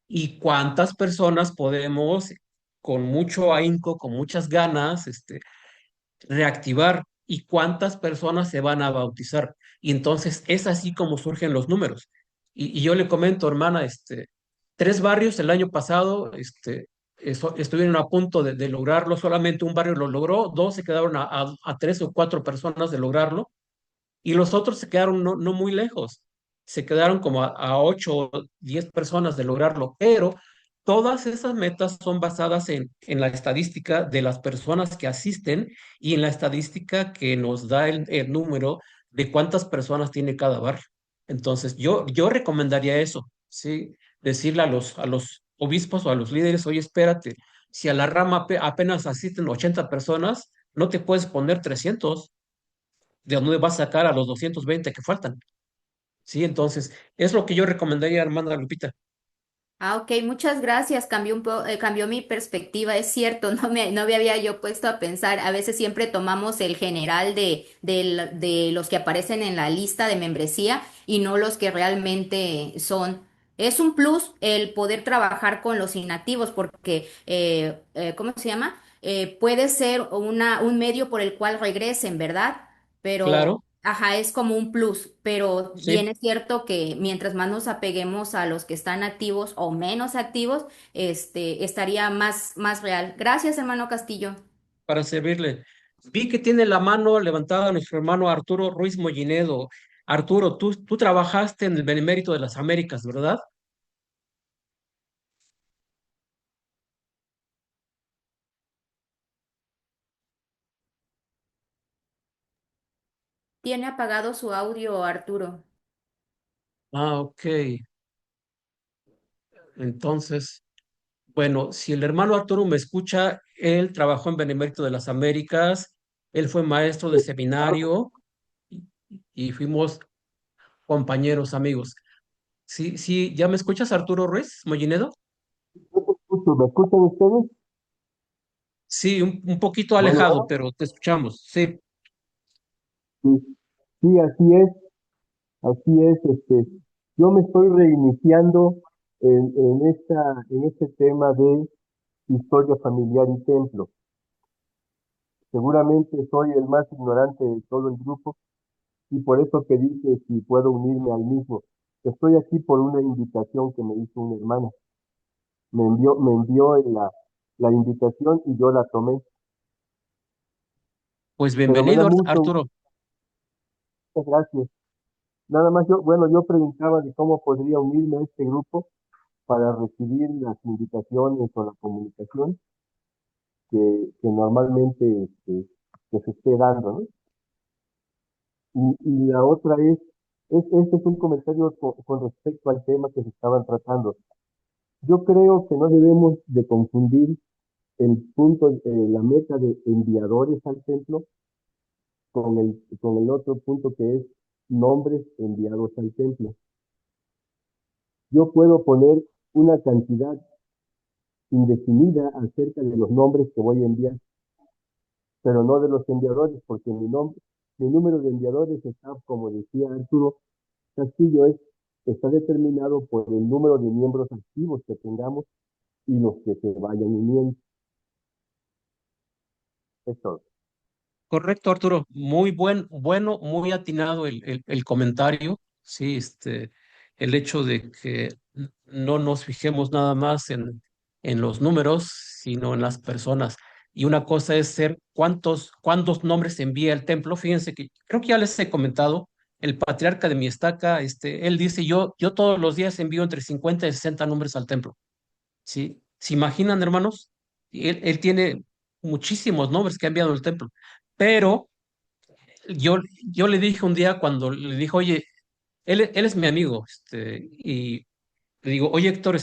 A: y cuántas personas podemos, con mucho ahínco, con muchas ganas, reactivar y cuántas personas se van a bautizar. Y entonces es así como surgen los números. Y yo le comento, hermana, 3 barrios el año pasado, estuvieron a punto de lograrlo, solamente un barrio lo logró, dos se quedaron a 3 o 4 personas de lograrlo, y los otros se quedaron no muy lejos, se quedaron como a 8 o 10 personas de lograrlo, pero todas esas metas son basadas en la estadística de las personas que asisten y en la estadística que nos da el número de cuántas personas tiene cada barrio. Entonces, yo recomendaría eso, ¿sí? Decirle a los obispos o a los líderes, oye, espérate, si a la rama apenas asisten 80 personas, no te puedes poner 300. ¿De dónde vas a sacar a los 220 que faltan? Sí, entonces, es lo que yo recomendaría, hermana Lupita.
C: Ah, ok, muchas gracias. Cambió mi perspectiva, es cierto, no me había yo puesto a pensar. A veces siempre tomamos el general de los que aparecen en la lista de membresía y no los que realmente son. Es un plus el poder trabajar con los inactivos porque, ¿cómo se llama? Puede ser un medio por el cual regresen, ¿verdad? Pero
A: Claro,
C: ajá, es como un plus, pero bien
A: sí,
C: es cierto que mientras más nos apeguemos a los que están activos o menos activos, estaría más real. Gracias, hermano Castillo.
A: para servirle. Vi que tiene la mano levantada nuestro hermano Arturo Ruiz Mollinedo. Arturo, tú trabajaste en el Benemérito de las Américas, ¿verdad?
C: Tiene apagado su audio, Arturo.
A: Ah, ok. Entonces, bueno, si el hermano Arturo me escucha, él trabajó en Benemérito de las Américas, él fue maestro de seminario y y fuimos compañeros, amigos. Sí, sí, ¿ya me escuchas, Arturo Ruiz Mollinedo?
J: ¿Me escuchan ustedes?
A: Sí, un poquito
J: Bueno,
A: alejado, pero te escuchamos. Sí,
J: sí, sí, así es, yo me estoy reiniciando en este tema de historia familiar y templo. Seguramente soy el más ignorante de todo el grupo y por eso pedí que si puedo unirme al mismo. Estoy aquí por una invitación que me hizo un hermano. Me envió la invitación y yo la tomé.
A: pues
J: Pero me da
A: bienvenido,
J: mucho,
A: Arturo.
J: muchas gracias. Nada más yo preguntaba de cómo podría unirme a este grupo para recibir las invitaciones o la comunicación que normalmente que se esté dando, ¿no? Y la otra este es un comentario con respecto al tema que se estaban tratando. Yo creo que no debemos de confundir el punto, la meta de enviadores al templo con el otro punto que es nombres enviados al templo. Yo puedo poner una cantidad indefinida acerca de los nombres que voy a enviar, pero no de los enviadores, porque mi número de enviadores está, como decía Arturo Castillo, está determinado por el número de miembros activos que tengamos y los que se vayan uniendo. Es todo.
A: Correcto, Arturo. Muy bueno, muy atinado el comentario. Sí, el hecho de que no nos fijemos nada más en los números, sino en las personas. Y una cosa es ser cuántos nombres envía el templo. Fíjense que creo que ya les he comentado, el patriarca de mi estaca, él dice, yo todos los días envío entre 50 y 60 nombres al templo. ¿Sí? ¿Se imaginan, hermanos? Él tiene muchísimos nombres que ha enviado al templo, pero yo, yo le dije un día cuando le dije, oye, él es mi amigo, y le digo, oye, Héctor,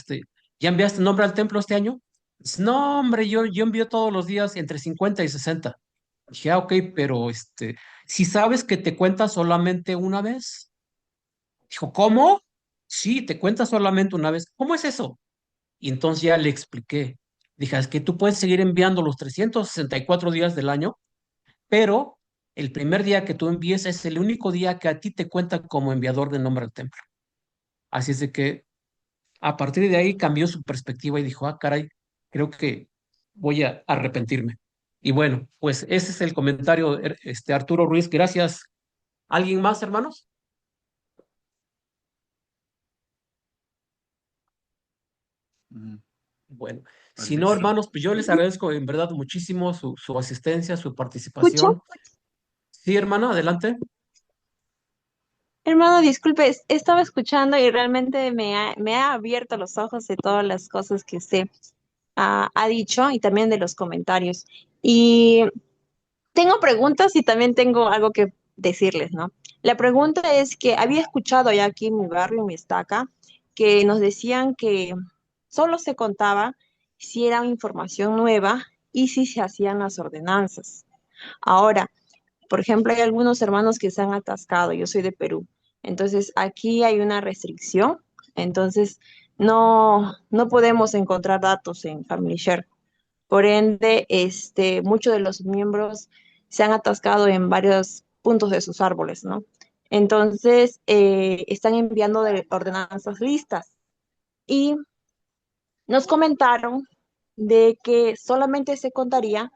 A: ¿ya enviaste nombre al templo este año? Dice, no, hombre, yo envío todos los días entre 50 y 60. Dije, ah, ok, pero si sabes que te cuenta solamente una vez. Dijo, ¿cómo? Sí, te cuenta solamente una vez. ¿Cómo es eso? Y entonces ya le expliqué. Dije, es que tú puedes seguir enviando los 364 días del año, pero el primer día que tú envíes es el único día que a ti te cuenta como enviador de nombre al templo. Así es de que a partir de ahí cambió su perspectiva y dijo, ah, caray, creo que voy a arrepentirme. Y bueno, pues ese es el comentario, Arturo Ruiz. Gracias. ¿Alguien más, hermanos?
G: Mm,
A: Bueno, si no,
G: perfecto.
A: hermanos, pues yo les agradezco en verdad muchísimo su asistencia, su
K: ¿Escucha?
A: participación. Sí, hermana, adelante.
K: Hermano, disculpe, estaba escuchando y realmente me ha abierto los ojos de todas las cosas que usted ha dicho y también de los comentarios. Y tengo preguntas y también tengo algo que decirles, ¿no? La pregunta es que había escuchado ya aquí en mi barrio, en mi estaca, que nos decían que solo se contaba si era información nueva y si se hacían las ordenanzas. Ahora, por ejemplo, hay algunos hermanos que se han atascado, yo soy de Perú, entonces aquí hay una restricción, entonces no podemos encontrar datos en FamilyShare. Por ende, muchos de los miembros se han atascado en varios puntos de sus árboles, ¿no? Entonces, están enviando de ordenanzas listas y nos comentaron de que solamente se contaría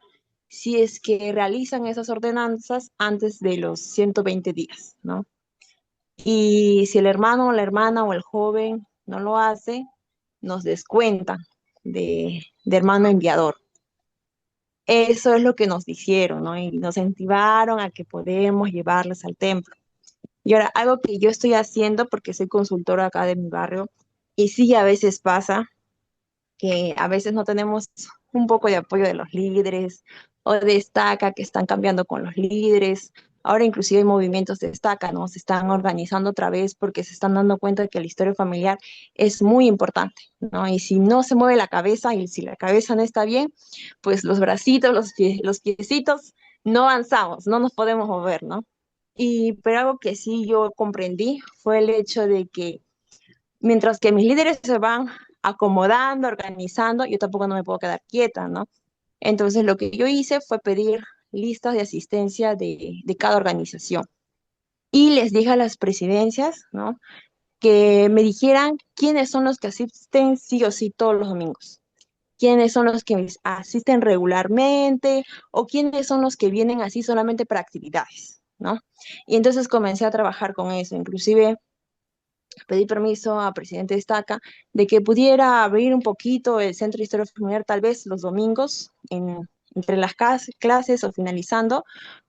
K: si es que realizan esas ordenanzas antes de los 120 días, ¿no? Y si el hermano o la hermana o el joven no lo hace, nos descuentan de hermano enviador. Eso es lo que nos dijeron, ¿no? Y nos incentivaron a que podemos llevarles al templo. Y ahora, algo que yo estoy haciendo, porque soy consultora acá de mi barrio, y sí, a veces pasa que a veces no tenemos un poco de apoyo de los líderes o de estaca que están cambiando con los líderes. Ahora inclusive hay movimientos de estaca, ¿no? Se están organizando otra vez porque se están dando cuenta de que la historia familiar es muy importante, ¿no? Y si no se mueve la cabeza y si la cabeza no está bien, pues los bracitos, los piecitos, no avanzamos, no nos podemos mover, ¿no? Pero algo que sí yo comprendí fue el hecho de que mientras que mis líderes se van acomodando, organizando, yo tampoco no me puedo quedar quieta, ¿no? Entonces lo que yo hice fue pedir listas de asistencia de cada organización y les dije a las presidencias, ¿no? Que me dijeran quiénes son los que asisten sí o sí todos los domingos, quiénes son los que asisten regularmente o quiénes son los que vienen así solamente para actividades, ¿no? Y entonces comencé a trabajar con eso, inclusive pedí permiso a presidente Estaca de que pudiera abrir un poquito el Centro de Historia Familiar, tal vez los domingos, entre las clases o finalizando,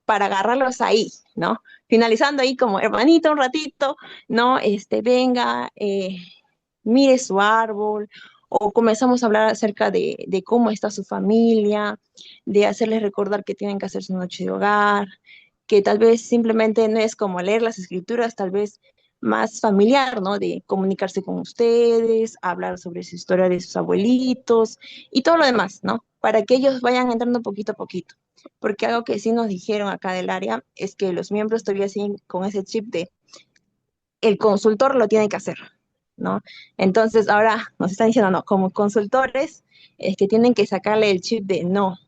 K: para agarrarlos ahí, ¿no? Finalizando ahí como hermanito un ratito, ¿no? Venga, mire su árbol, o comenzamos a hablar acerca de cómo está su familia, de hacerles recordar que tienen que hacer su noche de hogar, que tal vez simplemente no es como leer las escrituras, tal vez más familiar, ¿no? De comunicarse con ustedes, hablar sobre su historia de sus abuelitos y todo lo demás, ¿no? Para que ellos vayan entrando poquito a poquito. Porque algo que sí nos dijeron acá del área es que los miembros todavía siguen con ese chip de el consultor lo tiene que hacer, ¿no? Entonces ahora nos están diciendo, no, como consultores es que tienen que sacarle el chip de no,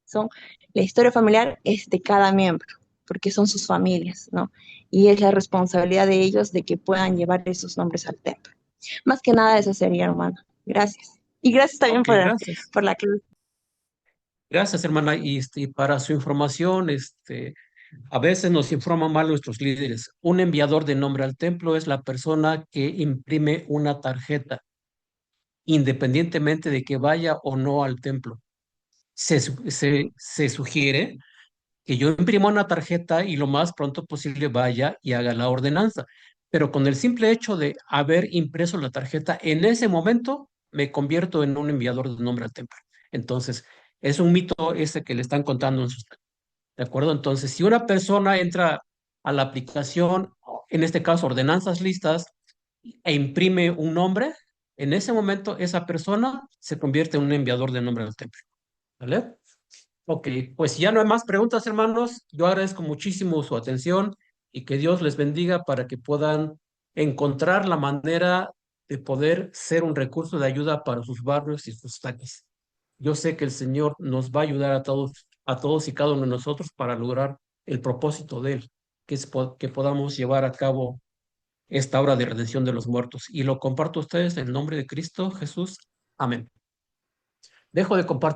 K: son, la historia familiar es de cada miembro, porque son sus familias, ¿no? Y es la responsabilidad de ellos de que puedan llevar esos nombres al templo. Más que nada eso sería, hermano. Gracias. Y gracias también
A: Ok, gracias.
K: por la clase.
A: Gracias, hermana. Y para su información, a veces nos informan mal nuestros líderes. Un enviador de nombre al templo es la persona que imprime una tarjeta, independientemente de que vaya o no al templo. Se sugiere que yo imprima una tarjeta y lo más pronto posible vaya y haga la ordenanza. Pero con el simple hecho de haber impreso la tarjeta, en ese momento me convierto en un enviador de nombre al templo. Entonces, es un mito ese que le están contando en sus... ¿De acuerdo? Entonces, si una persona entra a la aplicación, en este caso ordenanzas listas, e imprime un nombre, en ese momento esa persona se convierte en un enviador de nombre al templo. ¿Vale? Ok, pues ya no hay más preguntas, hermanos. Yo agradezco muchísimo su atención y que Dios les bendiga para que puedan encontrar la manera de poder ser un recurso de ayuda para sus barrios y sus taquis. Yo sé que el Señor nos va a ayudar a todos y cada uno de nosotros para lograr el propósito de Él, que es que podamos llevar a cabo esta obra de redención de los muertos. Y lo comparto a ustedes en el nombre de Cristo Jesús. Amén. Dejo de compartir.